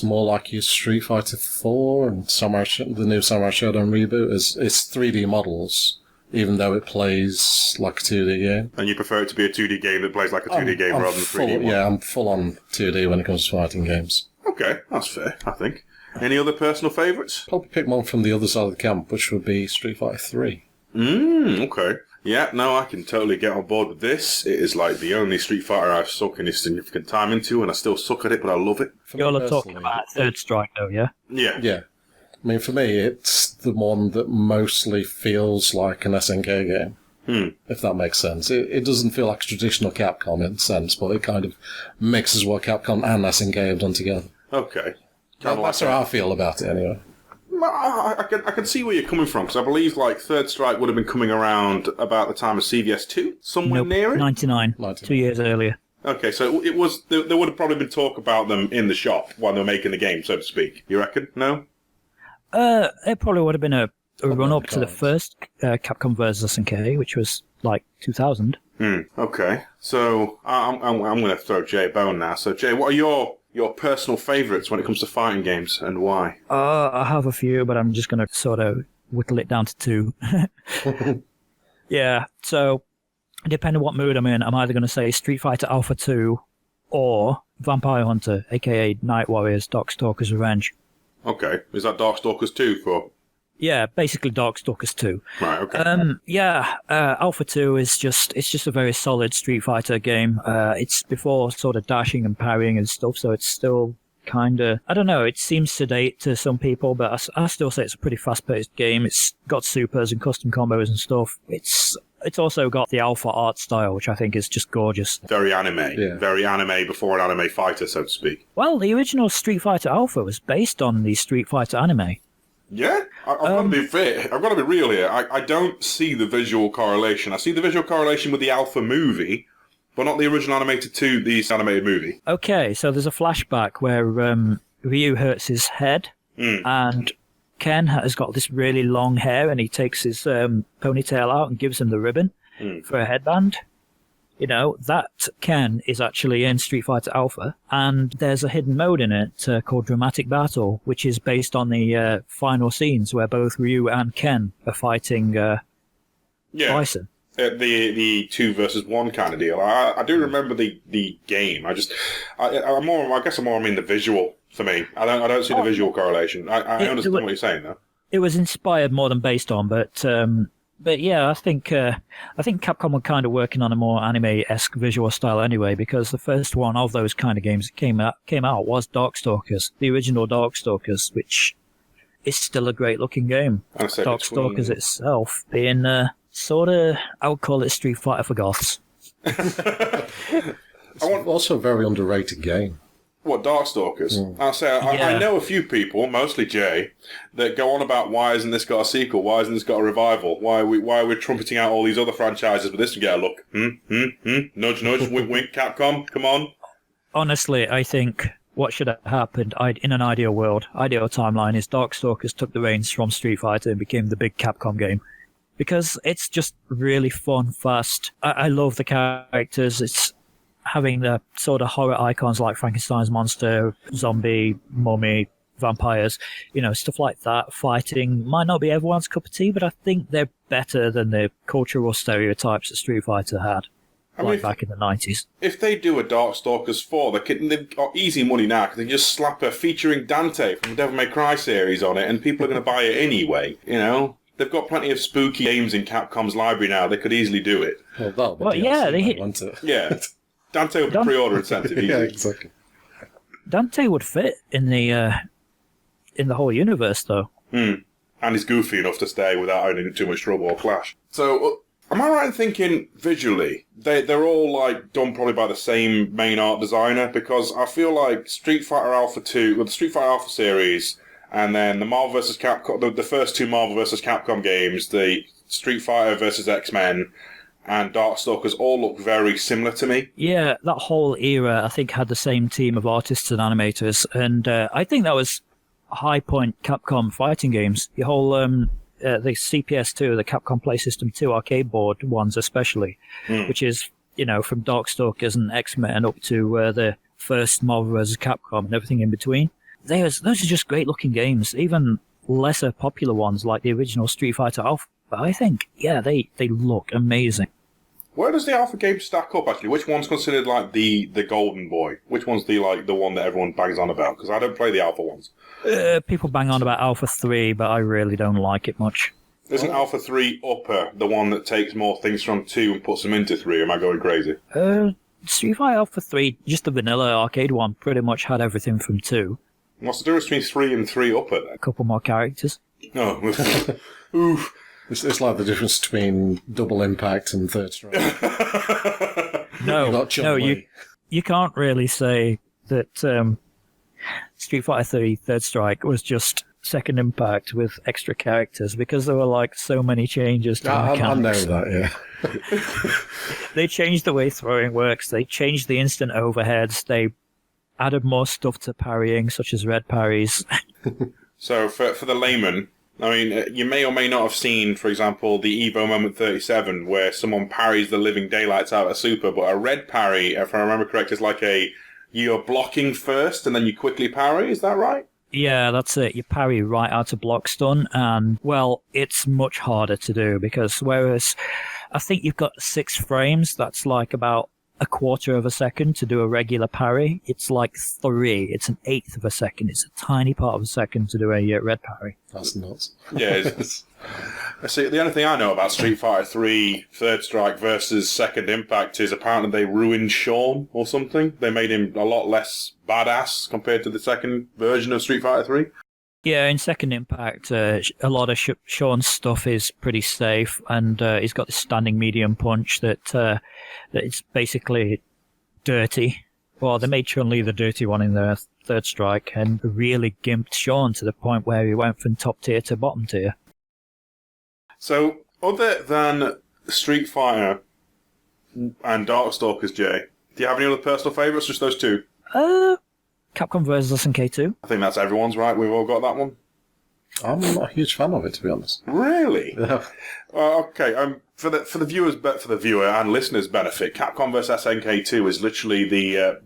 more like your Street Fighter 4 and the new Samurai Shodown reboot. It's 3D models, even though it plays like a 2D game. And you prefer it to be a 2D game that plays like a 2D game rather than 3D one? Yeah, I'm full on 2D when it comes to fighting games. Okay, that's fair, I think. Any other personal favourites? Probably pick one from the other side of the camp, which would be Street Fighter 3. Okay. Yeah, no, I can totally get on board with this. It is like the only Street Fighter I've sunk any significant time into, and I still suck at it, but I love it. You're talking about Third Strike, though, yeah? Yeah. Yeah. I mean, for me, it's the one that mostly feels like an SNK game, if that makes sense. It doesn't feel like a traditional Capcom in a sense, but it kind of mixes what Capcom and SNK have done together. Okay. That's how I feel about it, anyway. I can see where you're coming from, because I believe like Third Strike would have been coming around about the time of CVS2, somewhere near it? 99, 2 years earlier. Okay, so it was there would have probably been talk about them in the shop while they were making the game, so to speak. You reckon? No? It probably would have been a run-up to the first Capcom vs. SNK, which was like 2000. Okay, so I'm going to throw Jay a bone now. So Jay, what are your personal favourites when it comes to fighting games, and why? I have a few, but I'm just going to sort of whittle it down to 2. Yeah, so depending on what mood I'm in, I'm either going to say Street Fighter Alpha 2 or Vampire Hunter, aka Night Warriors, Darkstalkers Revenge. Okay, is that Darkstalkers 2 for? Yeah, basically Darkstalkers 2. Right, okay. Alpha 2 is just a very solid Street Fighter game. It's before sort of dashing and parrying and stuff, so it's still kind of, I don't know, it seems sedate to some people, but I still say it's a pretty fast-paced game. It's got supers and custom combos and stuff. It's also got the Alpha art style, which I think is just gorgeous. Very anime. Very anime before an anime fighter, so to speak. Well, the original Street Fighter Alpha was based on the Street Fighter anime. Yeah? I've got to be fair. I've got to be real here. I don't see the visual correlation. I see the visual correlation with the Alpha movie, but not the original the animated movie. Okay, so there's a flashback where Ryu hurts his head, and Ken has got this really long hair, and he takes his ponytail out and gives him the ribbon for a headband. You know, that Ken is actually in Street Fighter Alpha, and there's a hidden mode in it called Dramatic Battle, which is based on the final scenes where both Ryu and Ken are fighting Bison. The 2 versus 1 kind of deal. I do remember the game. I guess I'm more the visual for me. I don't see the visual correlation. I understand what you're saying though. It was inspired more than based on, but yeah, I think Capcom were kind of working on a more anime-esque visual style anyway, because the first one of those kind of games that came out was Darkstalkers, the original Darkstalkers, which is still a great-looking game. Darkstalkers itself being sort of, I would call it Street Fighter for goths. It's also a very underrated game. What, Darkstalkers? I know a few people, mostly Jay, that go on about why hasn't this got a sequel? Why hasn't this got a revival? Why are we trumpeting out all these other franchises, but this can get a look? Nudge, nudge, wink, wink, Capcom, come on. Honestly, I think what should have happened in an ideal world, ideal timeline, is Darkstalkers took the reins from Street Fighter and became the big Capcom game. Because it's just really fun, fast. I love the characters. It's having the sort of horror icons like Frankenstein's monster, zombie, mummy, vampires, stuff like that. Fighting might not be everyone's cup of tea, but I think they're better than the cultural stereotypes that Street Fighter had, back in the 90s. If they do a Darkstalkers 4, they've got easy money now, because they just slap a featuring Dante from the Devil May Cry series on it, and people are going to buy it anyway, They've got plenty of spooky games in Capcom's library now. They could easily do it. Yeah. Dante would be pre-order incentive. Yeah, exactly. Dante would fit in the whole universe, though. And he's goofy enough to stay without owning too much trouble or clash. So, Am I right in thinking visually they're all like done probably by the same main art designer? Because I feel like Street Fighter Alpha 2, well, the Street Fighter Alpha series, and then the Marvel vs. Capcom, the first two Marvel vs. Capcom games, the Street Fighter vs. X-Men and Darkstalkers all look very similar to me. Yeah, that whole era, I think, had the same team of artists and animators, and I think that was a high point Capcom fighting games. The whole the CPS2, the Capcom Play System 2 arcade board ones especially, which is, from Darkstalkers and X-Men up to the first Marvel vs. Capcom and everything in between. Those are just great looking games, even lesser popular ones like the original Street Fighter Alpha. But I think, they look amazing. Where does the Alpha game stack up, actually? Which one's considered like the golden boy? Which one's the one that everyone bangs on about? Because I don't play the Alpha ones. People bang on about Alpha 3, but I really don't like it much. Isn't Alpha 3 Upper the one that takes more things from 2 and puts them into 3? Am I going crazy? Street Fighter Alpha 3, just the vanilla arcade one, pretty much had everything from 2. What's the difference between 3 and 3 Upper, then? A couple more characters. Oh, oof. It's like the difference between Double Impact and Third Strike. No, you can't really say that Street Fighter 3 Third Strike was just Second Impact with extra characters, because there were so many changes to the mechanics. I know that, yeah. They changed the way throwing works, they changed the instant overheads, they added more stuff to parrying, such as red parries. So, for the layman, I mean, you may or may not have seen, for example, the Evo Moment 37, where someone parries the living daylights out of Super, but a red parry, if I remember correct, is like you're blocking first and then you quickly parry, is that right? Yeah, that's it. You parry right out of block stun, and, well, it's much harder to do, because whereas I think you've got 6 frames, that's like about a quarter of a second to do a regular parry. It's like 3. It's an eighth of a second. It's a tiny part of a second to do a red parry. That's nuts. Yeah. See, the only thing I know about Street Fighter 3 Third Strike versus Second Impact is apparently they ruined Sean or something. They made him a lot less badass compared to the second version of Street Fighter 3. Yeah, in Second Impact, a lot of Sean's stuff is pretty safe, and he's got this standing medium punch that it's basically dirty. Well, they made Chun-Li the dirty one in the Third Strike, and really gimped Sean to the point where he went from top tier to bottom tier. So, other than Street Fighter and Darkstalkers, Jay, do you have any other personal favourites, just those two? Capcom vs. SNK2. I think that's everyone's, right? We've all got that one. I'm not a huge fan of it, to be honest. Really? Yeah. Okay. For the viewers, for the viewer and listeners' benefit, Capcom vs. SNK2 is literally the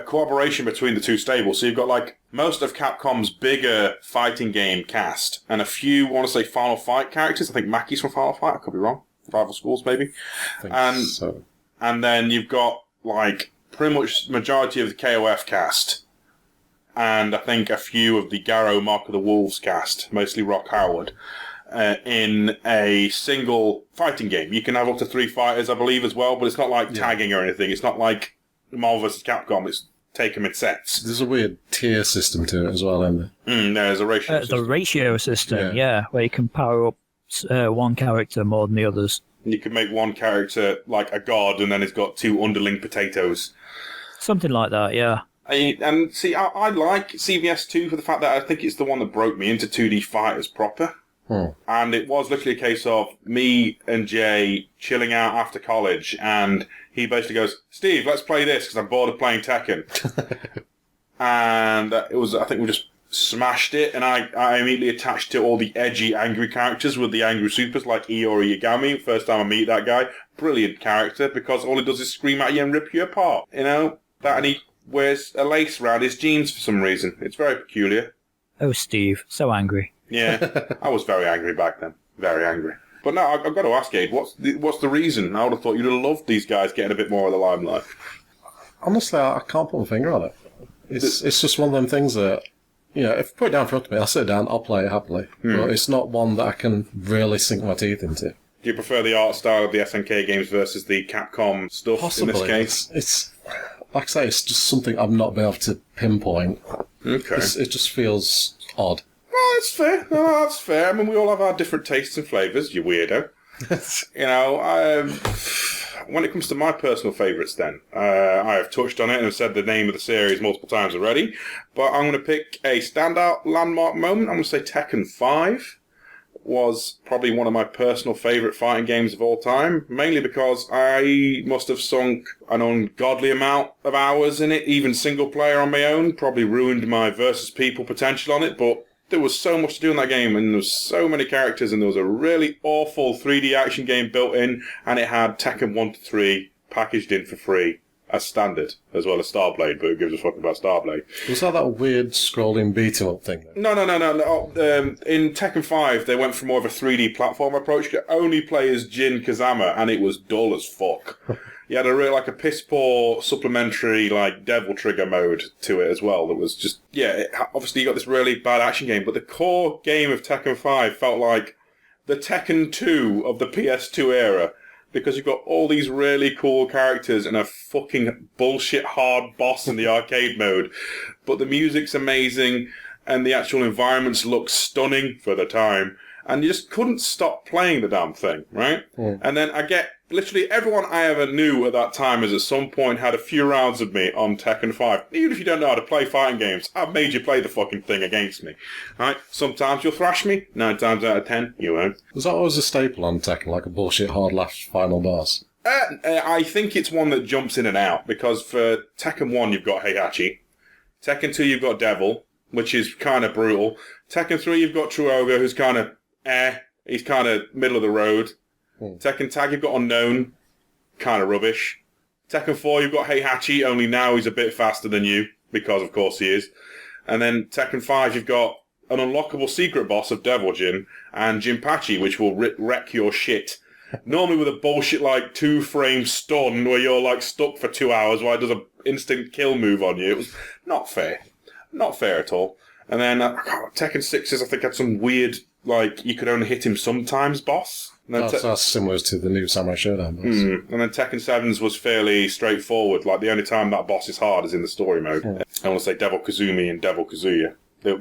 cooperation between the two stables. So you've got most of Capcom's bigger fighting game cast and a few, I want to say, Final Fight characters. I think Maki's from Final Fight. I could be wrong. Rival Schools, maybe. I think so. And then you've got pretty much majority of the KOF cast, and I think a few of the Garou Mark of the Wolves cast, mostly Rock Howard, in a single fighting game. You can have up to 3 fighters, I believe, as well, but it's not tagging or anything. It's not like Marvel vs. Capcom. It's take them in sets. There's a weird tier system to it as well, isn't there? There's a ratio system. The ratio system, yeah, where you can power up one character more than the others. You can make one character like a god, and then it's got 2 underling potatoes. Something like that, yeah. And see, I like CVS2 for the fact that I think it's the one that broke me into 2D fighters proper. And it was literally a case of me and Jay chilling out after college, and he basically goes, "Steve, let's play this because I'm bored of playing Tekken." And it was, I think we just smashed it, and I immediately attached to all the edgy, angry characters with the angry supers like Iori Yagami. First time I meet that guy, brilliant character, because all he does is scream at you and rip you apart. That, and he wears a lace around his jeans for some reason. It's very peculiar. Oh, Steve, so angry. Yeah, I was very angry back then. Very angry. But now I've got to ask, Aid, what's the reason? I would have thought you'd have loved these guys getting a bit more of the limelight. Honestly, I can't put my finger on it. It's just one of them things that, if you put it down in front of me, I'll sit down, I'll play it happily. But it's not one that I can really sink my teeth into. Do you prefer the art style of the SNK games versus the Capcom stuff Possibly. in this case? It's like I say, it's just something I've not been able to pinpoint. Okay. It just feels odd. Well, that's fair. No, that's fair. I mean, we all have our different tastes and flavours, you weirdo. When it comes to my personal favourites then, I have touched on it and have said the name of the series multiple times already, but I'm going to pick a standout landmark moment. I'm going to say Tekken 5 was probably one of my personal favourite fighting games of all time, mainly because I must have sunk an ungodly amount of hours in it, even single player on my own, probably ruined my versus people potential on it, but there was so much to do in that game, and there was so many characters, and there was a really awful 3D action game built in, and it had Tekken 1 to 3 packaged in for free as standard, as well as Starblade, but who gives a fuck about Starblade? Was that weird scrolling beat-em-up thing? No. In Tekken 5, they went for more of a 3D platform approach. You could only play as Jin Kazama, and it was dull as fuck. You had a piss-poor supplementary, Devil Trigger mode to it as well. That was just, obviously you got this really bad action game, but the core game of Tekken 5 felt like the Tekken 2 of the PS2 era, because you've got all these really cool characters and a fucking bullshit hard boss in the arcade mode. But the music's amazing, and the actual environments look stunning for the time, and you just couldn't stop playing the damn thing, right? Mm. And then I get literally everyone I ever knew at that time has at some point had a few rounds of me on Tekken 5. Even if you don't know how to play fighting games, I've made you play the fucking thing against me. Right? Sometimes you'll thrash me, 9 times out of 10, you won't. Was that always a staple on Tekken, like a bullshit hard lash final boss? I think it's one that jumps in and out, because for Tekken 1 you've got Heihachi. Tekken 2 you've got Devil, which is kind of brutal. Tekken 3 you've got Truoga, who's kind of he's kind of middle of the road. Tekken Tag you've got Unknown, kind of rubbish. Tekken 4 you've got Heihachi, only now he's a bit faster than you, because of course he is. And then Tekken 5 you've got an unlockable secret boss of Devil Jin, and Jinpachi, which will wreck your shit. Normally with a bullshit 2-frame stun where you're stuck for 2 hours while it does an instant kill move on you. It was not fair. Not fair at all. And then Tekken 6 I think had some weird, you could only hit him sometimes boss. That's similar to the new Samurai Shodown boss. And then Tekken 7's was fairly straightforward. The only time that boss is hard is in the story mode. Yeah. I want to say Devil Kazumi and Devil Kazuya. They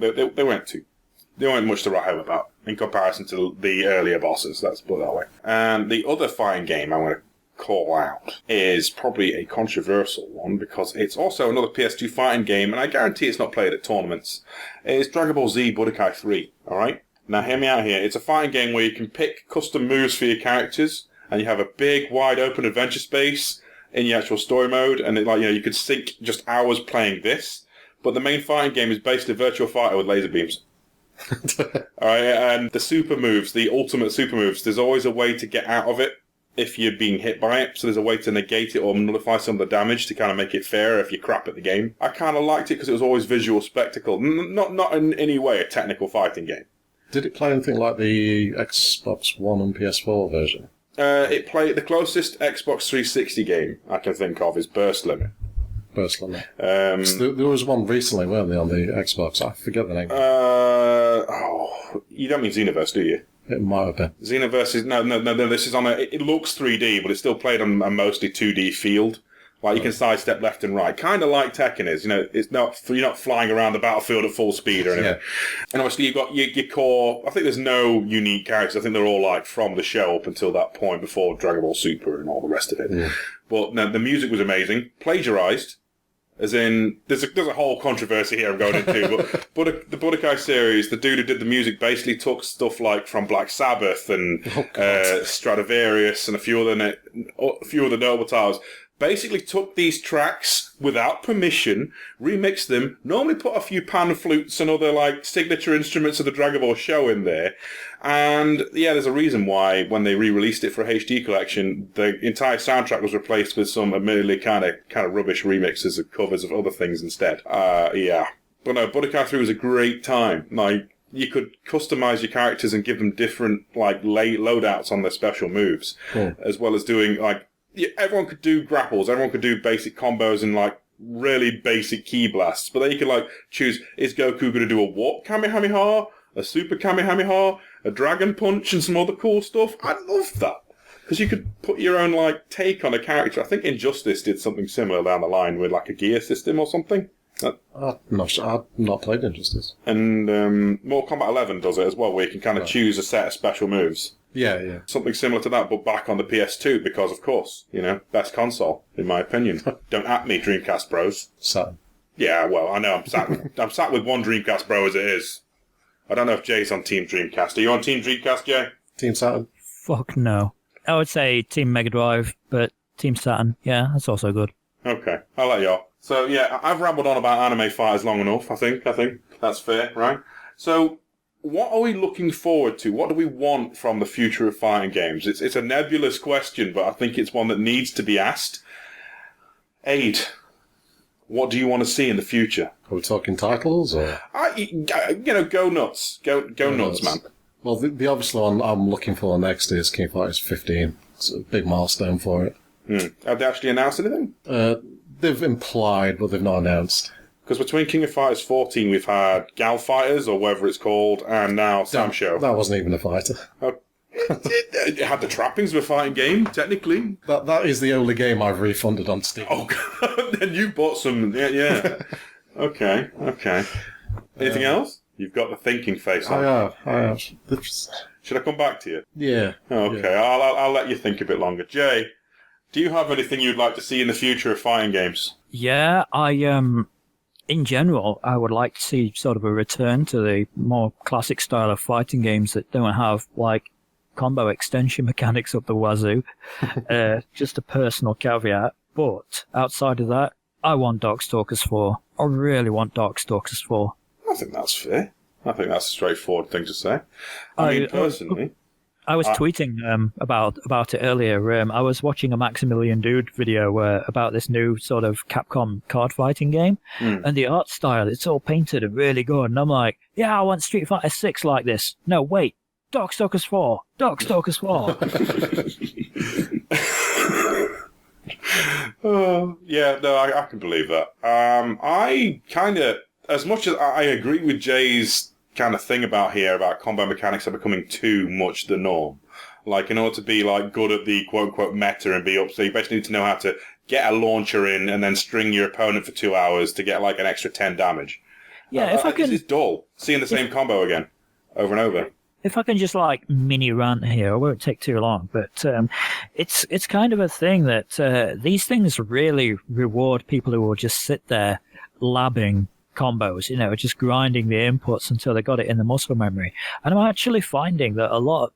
weren't much to write home about in comparison to the earlier bosses, let's put it that way. And the other fighting game I want to call out is probably a controversial one, because it's also another PS2 fighting game, and I guarantee it's not played at tournaments. It's Dragon Ball Z Budokai 3, alright? Now hear me out here. It's a fighting game where you can pick custom moves for your characters, and you have a big, wide open adventure space in your actual story mode, and you could sink just hours playing this, but the main fighting game is basically a virtual fighter with laser beams. Alright, and the super moves, the ultimate super moves, there's always a way to get out of it if you're being hit by it, so there's a way to negate it or nullify some of the damage to kind of make it fairer if you're crap at the game. I kind of liked it because it was always visual spectacle, not in any way a technical fighting game. Did it play anything like the Xbox One and PS4 version? It played the closest Xbox 360 game I can think of is Burst Limit. Burst Limit. There was one recently, weren't there, on the Xbox? I forget the name. You don't mean Xenoverse, do you? It might have been. Xenoverse is no. This is on a. It looks 3D, but it's still played on a mostly 2D field. You can sidestep left and right, kind of like Tekken is. It's not, you're not flying around the battlefield at full speed or anything. Yeah. And obviously you've got your core. I think there's no unique characters. I think they're all from the show up until that point before Dragon Ball Super and all the rest of it. Yeah. But no, the music was amazing. Plagiarized. As in, there's a whole controversy here I'm going into, but the Budokai series, the dude who did the music basically took stuff from Black Sabbath and Stradivarius and a few other notable titles, basically took these tracks without permission, remixed them, normally put a few pan flutes and other signature instruments of the Dragon Ball show in there. And yeah, there's a reason why when they re-released it for a HD collection, the entire soundtrack was replaced with some admittedly kind of rubbish remixes of covers of other things instead. Yeah. But no, Budokai 3 was a great time. You could customize your characters and give them different loadouts on their special moves, as well as doing everyone could do grapples, everyone could do basic combos and really basic key blasts, but then you could choose, is Goku going to do a warp Kamehameha, a super Kamehameha, a dragon punch, and some other cool stuff? I love that. Because you could put your own take on a character. I think Injustice did something similar down the line with a gear system or something. I'm not sure. I've not played Injustice. And Mortal Kombat 11 does it as well, where you can kind of choose a set of special moves. Yeah. Something similar to that, but back on the PS2, because, of course, best console, in my opinion. Don't at me, Dreamcast bros. Saturn. Yeah, well, I know I'm sat with one Dreamcast bro as it is. I don't know if Jay's on Team Dreamcast. Are you on Team Dreamcast, Jay? Team Saturn. Fuck no. I would say Team Mega Drive, but Team Saturn, yeah, that's also good. Okay, I'll let you off. So, yeah, I've rambled on about anime fighters long enough, I think that's fair, right? So, what are we looking forward to? What do we want from the future of fighting games? It's a nebulous question, but I think it's one that needs to be asked. Aid, what do you want to see in the future? Are we talking titles, or? Go nuts. Go nuts, man. Well, the obvious one I'm looking for next is King of Fighters 15. It's a big milestone for it. Have they actually announced anything? They've implied, but they've not announced. Because between King of Fighters 14, we've had Gal Fighters, or whatever it's called, and now Sam Show. That wasn't even a fighter. It had the trappings of a fighting game, technically. That is the only game I've refunded on Steam. Oh, God. Then you bought some. Yeah. Okay. Anything else? You've got the thinking face on. I have. Should I come back to you? Yeah. Okay, Yeah. I'll let you think a bit longer. Jay, do you have anything you'd like to see in the future of fighting games? Yeah, in general, I would like to see sort of a return to the more classic style of fighting games that don't have, like, combo extension mechanics up the wazoo. Just a personal caveat. But outside of that, I want Darkstalkers 4. I really want Darkstalkers 4. I think that's fair. I think that's a straightforward thing to say. I mean, personally... I was tweeting about it earlier. I was watching a Maximilian Dude video about this new sort of Capcom card fighting game, and the art style, it's all painted and really good. And I'm like, yeah, I want Street Fighter 6 like this. No, wait, Darkstalkers 4. Darkstalkers 4. Yeah, no, I can believe that. I kind of, as much as I agree with Jay's kind of thing about combo mechanics are becoming too much the norm. Like, in order to be, like, good at the quote-unquote meta and be up, so you basically need to know how to get a launcher in and then string your opponent for 2 hours to get, like, an extra 10 damage. Yeah, if I can... It's dull, seeing the same combo again, over and over. If I can just, like, mini rant here, it won't take too long, but it's kind of a thing that these things really reward people who will just sit there labbing combos, just grinding the inputs until they got it in the muscle memory. And I'm actually finding that a lot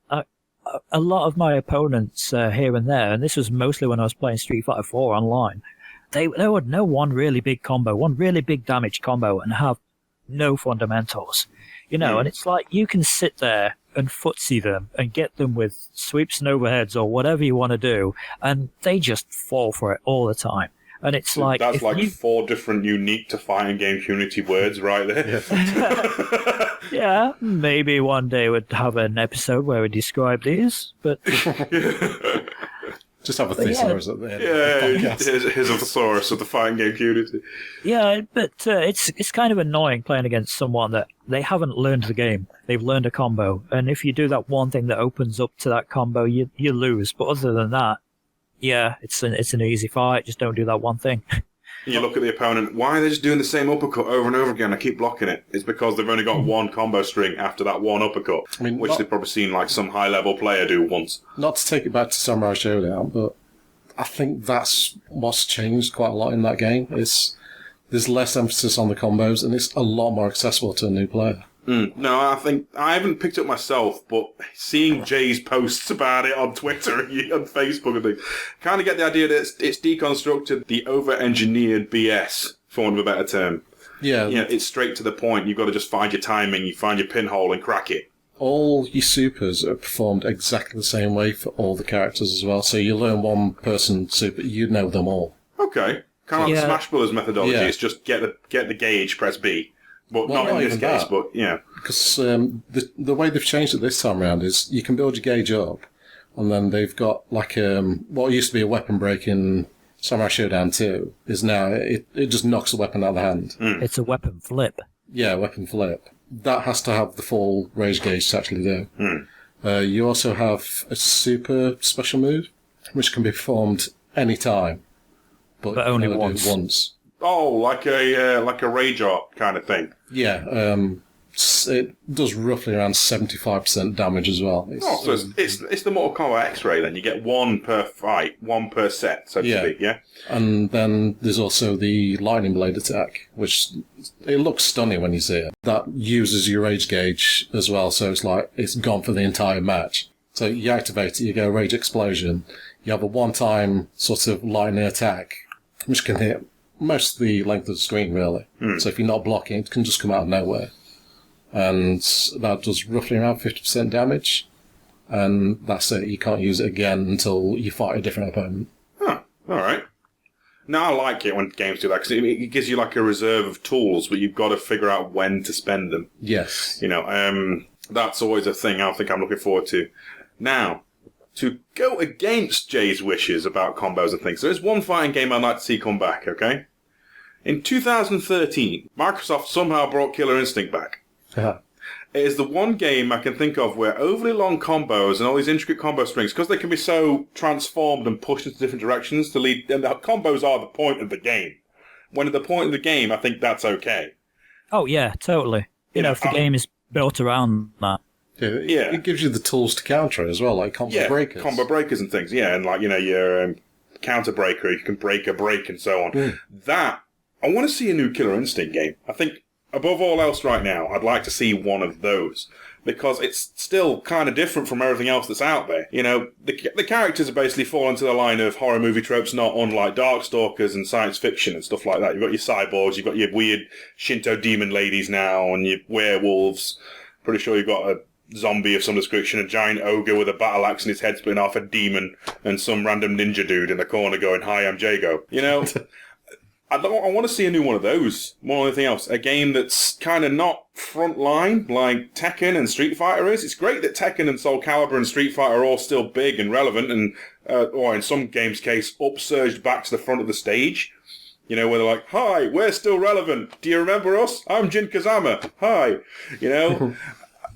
of my opponents here and there, and this was mostly when I was playing Street Fighter 4 online, they would know one really big combo, one really big damage combo, and have no fundamentals. And it's like you can sit there and footsie them and get them with sweeps and overheads or whatever you want to do, and they just fall for it all the time. And it's like... That's like 4 different unique to fighting game community words right there. Yeah, maybe one day we'd have an episode where we describe these, but... Just have a thesaurus at the end. Yeah, here's a thesaurus of the fighting game community. Yeah, but it's kind of annoying playing against someone that they haven't learned the game. They've learned a combo, and if you do that one thing that opens up to that combo, you lose. But other than that, yeah, it's an easy fight. Just don't do that one thing. You look at the opponent, why are they just doing the same uppercut over and over again? I keep blocking it. It's because they've only got one combo string after that one uppercut, which they've probably seen like some high-level player do once. Not to take it back to Samurai Showdown, but I think that's what's changed quite a lot in that game. There's less emphasis on the combos, and it's a lot more accessible to a new player. No, I think I haven't picked up myself, but seeing Jay's posts about it on Twitter and on Facebook and things, kind of get the idea that it's deconstructed the over-engineered BS, for want of a better term. Yeah. It's straight to the point. You've got to just find your timing, you find your pinhole and crack it. All your supers are performed exactly the same way for all the characters as well. So you learn one person super, you know them all. Okay. Kind of like the Smash Brothers methodology. Yeah. It's just get the gauge, press B. But not in this case, but yeah. Because the way they've changed it this time around is you can build your gauge up, and then they've got like what used to be a weapon break in Samurai Showdown 2 is now it just knocks the weapon out of the hand. It's a weapon flip. Yeah, weapon flip. That has to have the full rage gauge to actually do. You also have a super special move, which can be performed any time, but only once. Oh, like a rage art kind of thing. Yeah. it does roughly around 75% damage as well. So it's the Mortal Kombat X-Ray then. You get one per fight, one per set, so to speak, yeah? And then there's also the Lightning Blade attack, which it looks stunning when you see it. That uses your rage gauge as well, so it's gone for the entire match. So you activate it, you go Rage Explosion, you have a one-time sort of lightning attack, which can hit most of the length of the screen, really. So if you're not blocking, it can just come out of nowhere. And that does roughly around 50% damage. And that's it. You can't use it again until you fight a different opponent. Huh. All right. Now, I like it when games do that, because it gives you like a reserve of tools, but you've got to figure out when to spend them. Yes. That's always a thing I think I'm looking forward to. Now, to go against Jay's wishes about combos and things, there is one fighting game I'd like to see come back, okay? In 2013, Microsoft somehow brought Killer Instinct back. Yeah. It is the one game I can think of where overly long combos and all these intricate combo strings, because they can be so transformed and pushed into different directions to lead, and the combos are the point of the game. When at the point of the game, I think that's okay. Oh, yeah, totally. If the game is built around that. Yeah, it gives you the tools to counter it as well, like combo breakers. Combo breakers and things, yeah, and your counter breaker, you can break a break and so on. That, I want to see a new Killer Instinct game. I think, above all else right now, I'd like to see one of those. Because it's still kind of different from everything else that's out there. The characters are basically fall into the line of horror movie tropes, not unlike Darkstalkers and science fiction and stuff like that. You've got your cyborgs, you've got your weird Shinto demon ladies now, and your werewolves. Pretty sure you've got a zombie of some description, a giant ogre with a battle axe and his head splitting off, a demon, and some random ninja dude in the corner going, "Hi, I'm Jago." I want to see a new one of those, more than anything else. A game that's kind of not frontline like Tekken and Street Fighter is. It's great that Tekken and Soul Calibur and Street Fighter are all still big and relevant and, or in some games' case, upsurged back to the front of the stage. Where they're like, "Hi, we're still relevant. Do you remember us? I'm Jin Kazama. Hi."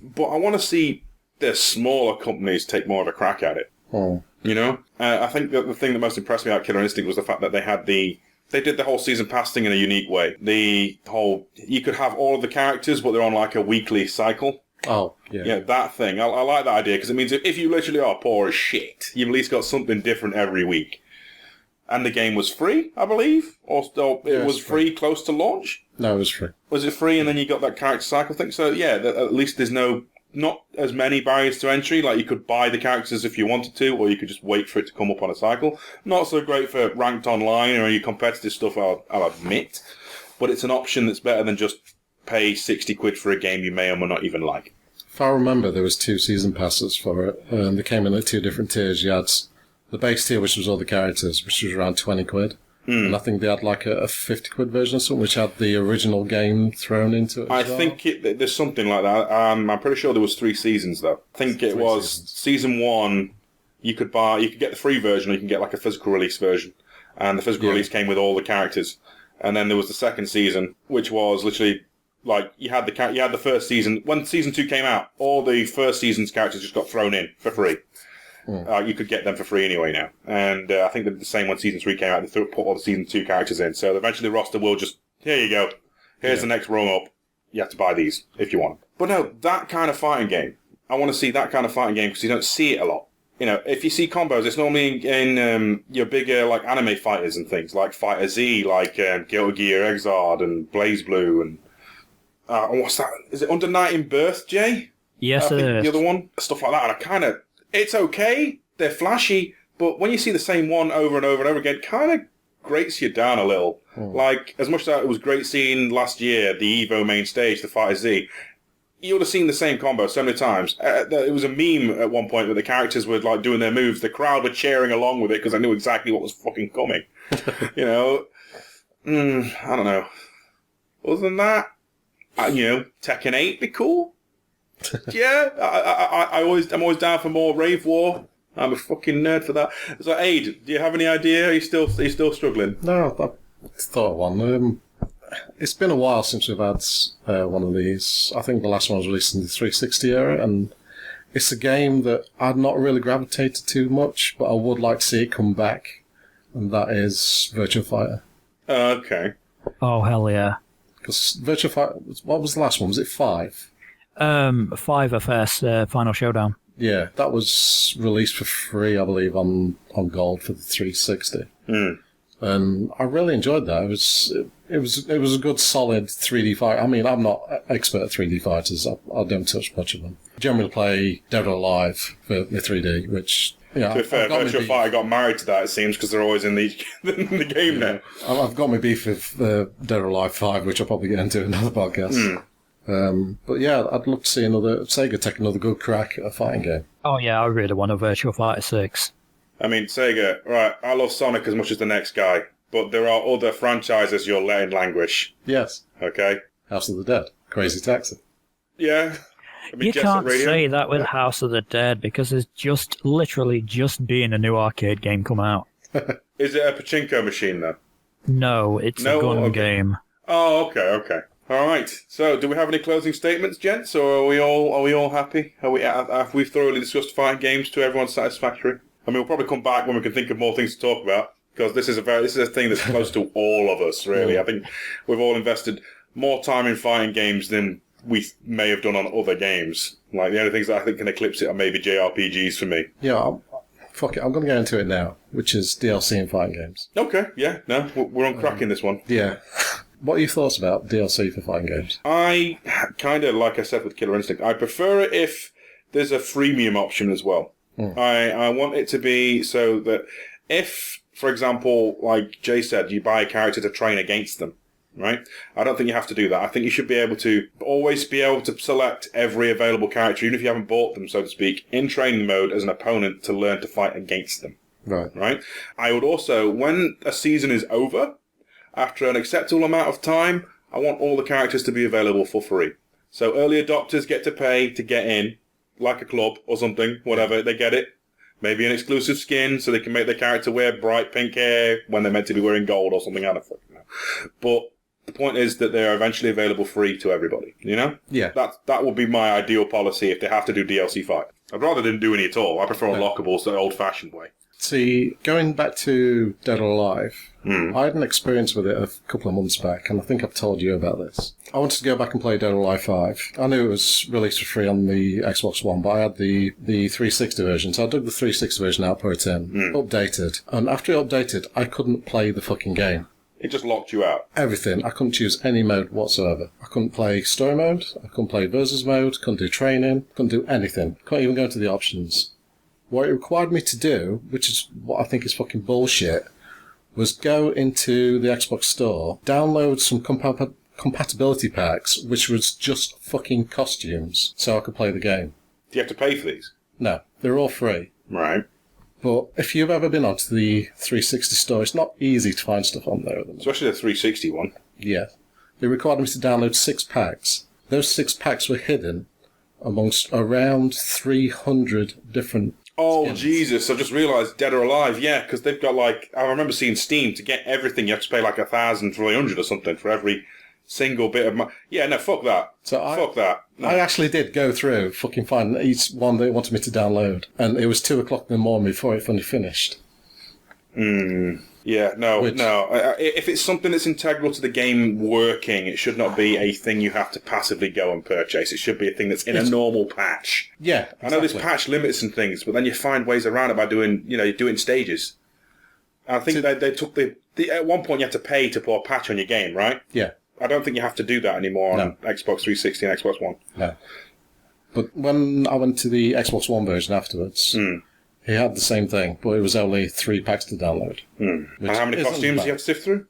But I want to see the smaller companies take more of a crack at it. I think that the thing that most impressed me about Killer Instinct was the fact that they did the whole season pass thing in a unique way. You could have all of the characters, but they're on like a weekly cycle. Oh, yeah. Yeah, that thing. I like that idea, because it means if you literally are poor as shit, you've at least got something different every week. And the game was free, I believe? Or it was free close to launch? No, it was free. Was it free and then you got that character cycle thing? So yeah, at least there's not as many barriers to entry. Like you could buy the characters if you wanted to, or you could just wait for it to come up on a cycle. Not so great for ranked online or any competitive stuff, I'll admit. But it's an option that's better than just pay 60 quid for a game you may or may not even like. If I remember, there was 2 season passes for it, and they came in at 2 different tiers. You had the base tier, which was all the characters, which was around 20 quid. And I think they had like a 50 quid version or something, which had the original game thrown into it. I think there's something like that. I'm pretty sure there was 3 seasons though. I think it was season 1. You could get the free version, or you can get like a physical release version, and the physical release came with all the characters. And then there was the second season, which was literally like you had the first season. When season 2 came out, all the first season's characters just got thrown in for free. You could get them for free anyway now. And I think that the same when Season 3 came out, they put all the Season 2 characters in. So eventually the roster will just, here you go. Here's the next rung up. You have to buy these if you want. But no, that kind of fighting game. I want to see that kind of fighting game because you don't see it a lot. If you see combos, it's normally in your bigger like anime fighters and things, like Fighter Z, like Guilty Gear, Exard, and Blaze Blue, and what's that? Is it Under Night in Birth, Jay? Yes, it is. The other one? Stuff like that. And it's okay, they're flashy, but when you see the same one over and over and over again, it kind of grates you down a little. Like, as much as it was great seeing last year, the EVO main stage, the Fighter Z, you would have seen the same combo so many times. It was a meme at one point where the characters were like doing their moves, the crowd were cheering along with it because I knew exactly what was fucking coming. I don't know. Other than that, Tekken 8 be cool. Yeah, I'm always down for more Rave War. I'm a fucking nerd for that. So, Aid, do you have any idea? Are you still struggling? No, I thought one. It's been a while since we've had one of these. I think the last one was released in the 360 era, and it's a game that I'd not really gravitated too much, but I would like to see it come back, and that is Virtua Fighter. Okay. Oh, hell yeah. Because Virtua Fighter, what was the last one? Was it 5? 5FS, Final Showdown. Yeah, that was released for free, I believe, on Gold for the 360. And I really enjoyed that. It was a good, solid 3D fight. I mean, I'm not expert at 3D fighters. I don't touch much of them. I generally play Dead or Alive for the 3D, which... Yeah, to be fair, Virtua Fighter got married to that, it seems, because they're always in the game now. I've got my beef with Dead or Alive 5, which I'll probably get into in another podcast. But yeah, I'd love to see Sega take another good crack at a fighting game. Oh yeah, I really want a Virtua Fighter 6. I mean, Sega, right, I love Sonic as much as the next guy, but there are other franchises you're letting languish. Yes. Okay? House of the Dead, Crazy Taxi. Yeah. I mean, You can't say that with House of the Dead, because there's literally just been a new arcade game come out. Is it a pachinko machine, then? No, it's a gun game. Oh, okay. All right. So, do we have any closing statements, gents, or are we all happy? Have we thoroughly discussed fighting games to everyone's satisfactory? I mean, we'll probably come back when we can think of more things to talk about, because this is a thing that's close to all of us, really. I think we've all invested more time in fighting games than we may have done on other games. Like, the only things that I think can eclipse it are maybe JRPGs for me. Yeah, fuck it, I'm going to go into it now, which is DLC in fighting games. Okay, yeah, no, we're on crack in this one. Yeah. What are your thoughts about DLC for fighting games? I kind of, like I said with Killer Instinct, I prefer it if there's a freemium option as well. I want it to be so that if, for example, like Jay said, you buy a character to train against them, right? I don't think you have to do that. I think you should be able to always be able to select every available character, even if you haven't bought them, so to speak, in training mode as an opponent to learn to fight against them. Right? I would also, when a season is over, after an acceptable amount of time, I want all the characters to be available for free. So early adopters get to pay to get in, like a club or something, whatever, they get it. Maybe an exclusive skin so they can make their character wear bright pink hair when they're meant to be wearing gold or something. I don't fucking know. But the point is that they are eventually available free to everybody, you know? Yeah. That would be my ideal policy if they have to do DLC fight. I'd rather didn't do any at all. I prefer unlockables the old-fashioned way. See, going back to Dead or Alive, I had an experience with it a couple of months back, and I think I've told you about this. I wanted to go back and play Dead or Alive 5. I knew it was released for free on the Xbox One, but I had the 360 version, so I dug the 360 version out, put it in, updated, and after it updated, I couldn't play the fucking game. It just locked you out. Everything. I couldn't choose any mode whatsoever. I couldn't play story mode, I couldn't play versus mode, couldn't do training, couldn't do anything. Couldn't even go into the options. What it required me to do, which is what I think is fucking bullshit, was go into the Xbox store, download some compatibility packs, which was just fucking costumes, so I could play the game. Do you have to pay for these? No, they're all free. Right. But if you've ever been onto the 360 store, it's not easy to find stuff on there. Especially the 360 one. Yeah. It required me to download 6 packs. Those 6 packs were hidden amongst around 300 different skins. Jesus, I just realised Dead or Alive, yeah, because they've got I remember seeing Steam, to get everything you have to pay 1,300 or something for every single bit of yeah, no, fuck that. Fuck that. No. I actually did go through, fucking find each one they wanted me to download, and it was 2 o'clock in the morning before it finally finished. Yeah, no. If it's something that's integral to the game working, it should not be a thing you have to passively go and purchase. It should be a thing that's in a normal patch. Yeah, exactly. I know there's patch limits and things, but then you find ways around it by doing, you do it in stages. I think they took at one point you had to pay to put a patch on your game, right? Yeah. I don't think you have to do that anymore on Xbox 360 and Xbox One. No. But when I went to the Xbox One version afterwards, he had the same thing, but it was only 3 packs to download. And how many costumes do you have to sift through?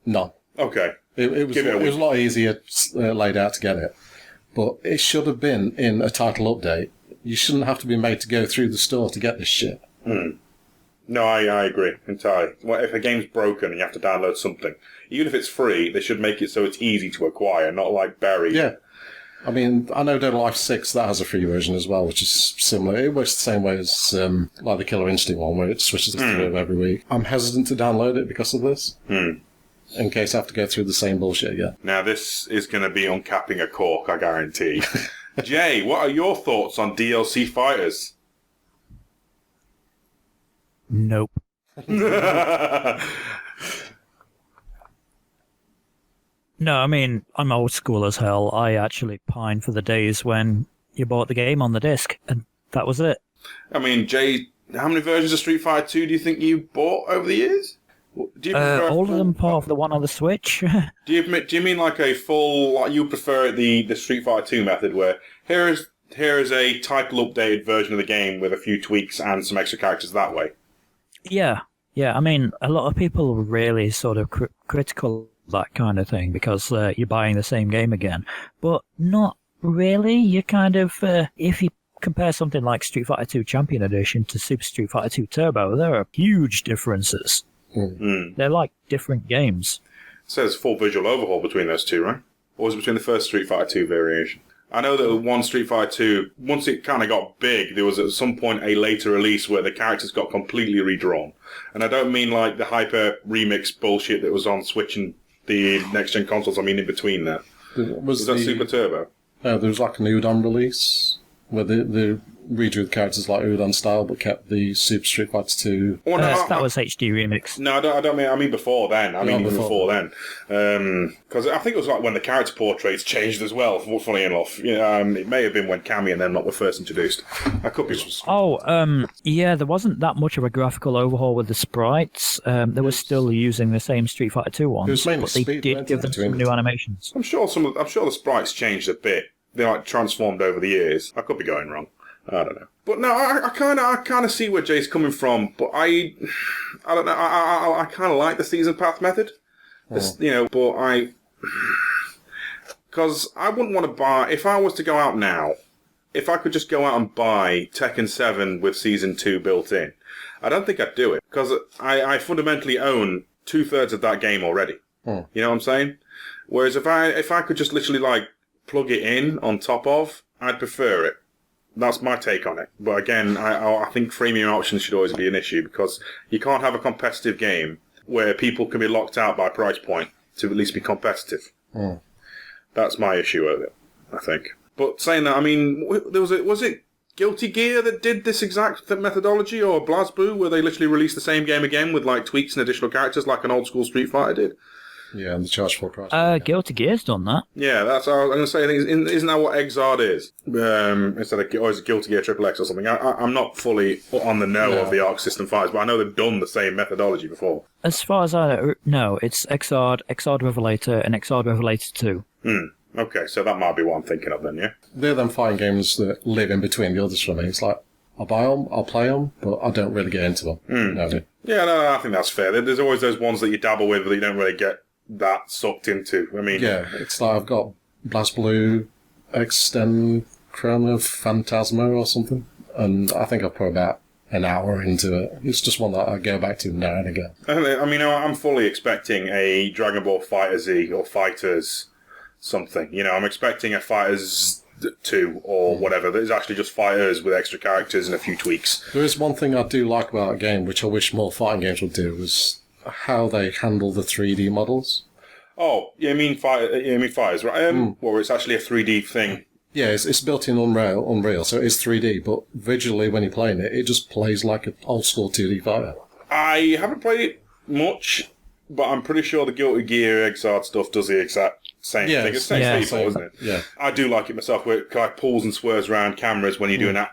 None. Okay. It was a lot easier laid out to get it. But it should have been in a title update. You shouldn't have to be made to go through the store to get this shit. No, I agree entirely. Well, if a game's broken and you have to download something, even if it's free, they should make it so it's easy to acquire, not like buried. Yeah. I mean, I know Dead or Alive 6, that has a free version as well, which is similar. It works the same way as the Killer Instinct one, where it switches through every week. I'm hesitant to download it because of this, in case I have to go through the same bullshit again. Now, this is going to be uncapping a cork, I guarantee. Jay, what are your thoughts on DLC fighters? Nope. No, I mean, I'm old school as hell. I actually pine for the days when you bought the game on the disc, and that was it. I mean, Jay, how many versions of Street Fighter 2 do you think you bought over the years? Do you prefer All of them part of the one on the Switch. Do you mean like a full, like you prefer the Street Fighter 2 method where here is a title updated version of the game with a few tweaks and some extra characters that way? Yeah. I mean, a lot of people are really sort of critical of that kind of thing because you're buying the same game again. But not really. You kind of, if you compare something like Street Fighter 2 Champion Edition to Super Street Fighter 2 Turbo, there are huge differences. They're like different games. It says full visual overhaul between those two, right? Or was it between the first Street Fighter 2 variation? I know that one Street Fighter 2, once it kind of got big, there was at some point a later release where the characters got completely redrawn. And I don't mean like the hyper remix bullshit that was on Switch and the next-gen consoles. I mean in between that. Was that Super Turbo? There was like an Udon release where they redrew the characters like Udon style but kept the Super Street Fighter 2. Oh, no, that was HD remix. No, I don't mean. I mean before then. I mean even before then. Because I think it was like when the character portraits changed as well. Funny enough, it may have been when Cammy and them were first introduced. I could be. Yeah, there wasn't that much of a graphical overhaul with the sprites. They were still using the same Street Fighter 2 ones, but they did give them some new animations. I'm sure the sprites changed a bit. They like transformed over the years. I could be going wrong. I don't know. But no, I kind of see where Jay's coming from. But I don't know. I kind of like the season path method. Because I wouldn't want to buy, if I was to go out now, if I could just go out and buy Tekken 7 with season 2 built in, I don't think I'd do it. Because I fundamentally own 2/3 of that game already. You know what I'm saying? Whereas if I could just literally like plug it in on top of, I'd prefer it. That's my take on it. But again, I think freemium options should always be an issue because you can't have a competitive game where people can be locked out by price point to at least be competitive. That's my issue with it, I think. But saying that, I mean, was it Guilty Gear that did this exact methodology, or BlazBlue, where they literally released the same game again with like tweaks and additional characters like an old school Street Fighter did? Yeah, and the charge for price. Guilty Gear's done that. Yeah, that's what I was going to say. Isn't that what Exard is? Instead of or is it Guilty Gear Triple X or something? I'm not fully on the know of the Arc System fighters, but I know they've done the same methodology before. As far as I know, it's Exard, Exard Revelator, and Exard Revelator 2. Okay, so that might be what I'm thinking of then, yeah? They're them fighting games that live in between the others for me. It's like, I'll buy them, I'll play them, but I don't really get into them. Yeah, no, I think that's fair. There's always those ones that you dabble with that you don't really get that sucked into. I mean, yeah, it's like I've got BlazBlue, Extend Chrono Phantasma or something, and I think I've put about an hour into it. It's just one that I go back to now and again. I mean, I'm fully expecting a Dragon Ball FighterZ or Fighters something. I'm expecting a Fighters 2 or whatever. There's actually just fighters with extra characters and a few tweaks. There is one thing I do like about a game, which I wish more fighting games would do, is how they handle the 3D models. Oh, you mean fighters, right? Or it's actually a 3D thing. Yeah, it's built in Unreal, so it is 3D, but visually when you're playing it, it just plays like an old school 2D fighter. I haven't played it much, but I'm pretty sure the Guilty Gear Exard stuff does the exact same thing. It's the same people, isn't it? Yeah. I do like it myself, where it kind of pulls and swerves around cameras when you're doing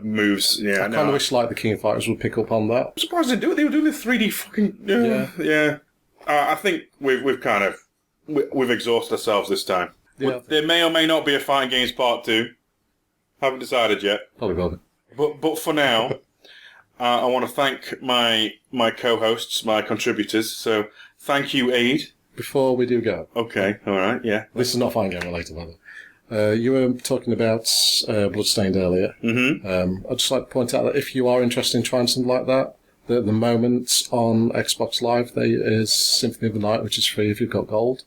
moves. Yeah, I kind of wish like the King of Fighters would pick up on that. I'm surprised they do it. They were doing the 3D fucking... Yeah. I think we've kind of... We've exhausted ourselves this time. Yeah, there may or may not be a Fighting Games Part 2. Haven't decided yet. Probably will be. But for now, I want to thank my co-hosts, my contributors. So thank you, Aid. Before we do go. Okay, all right, yeah. This is not Fighting Game related, by the way. You were talking about Bloodstained earlier. I'd just like to point out that if you are interested in trying something like that, at the moment on Xbox Live, there is Symphony of the Night, which is free if you've got gold.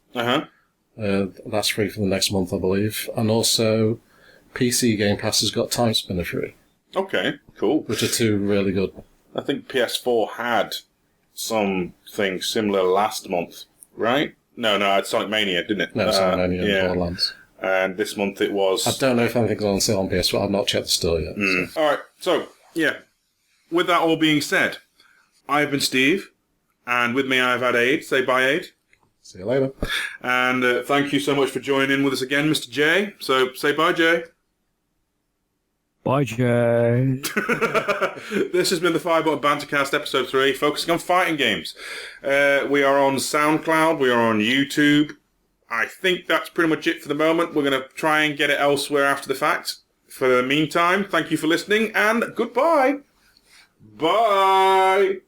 That's free for the next month, I believe. And also, PC Game Pass has got Time Spinner free. Okay, cool. Which are two really good. I think PS4 had something similar last month, right? No, I had Sonic Mania, didn't it? No, Sonic Mania and Borderlands. And this month it was... I don't know if anything's on sale on PS4. I've not checked the store yet. So. All right, so, yeah. With that all being said, I've been Steve, and with me I've had Aid. Say bye, Aid. See you later. And thank you so much for joining in with us again, Mr. J. So say bye, Jay. Bye, Jay. This has been the Firebutton Bantercast episode 3, focusing on fighting games. We are on SoundCloud, we are on YouTube. I think that's pretty much it for the moment. We're going to try and get it elsewhere after the fact. For the meantime, thank you for listening, and goodbye. Bye.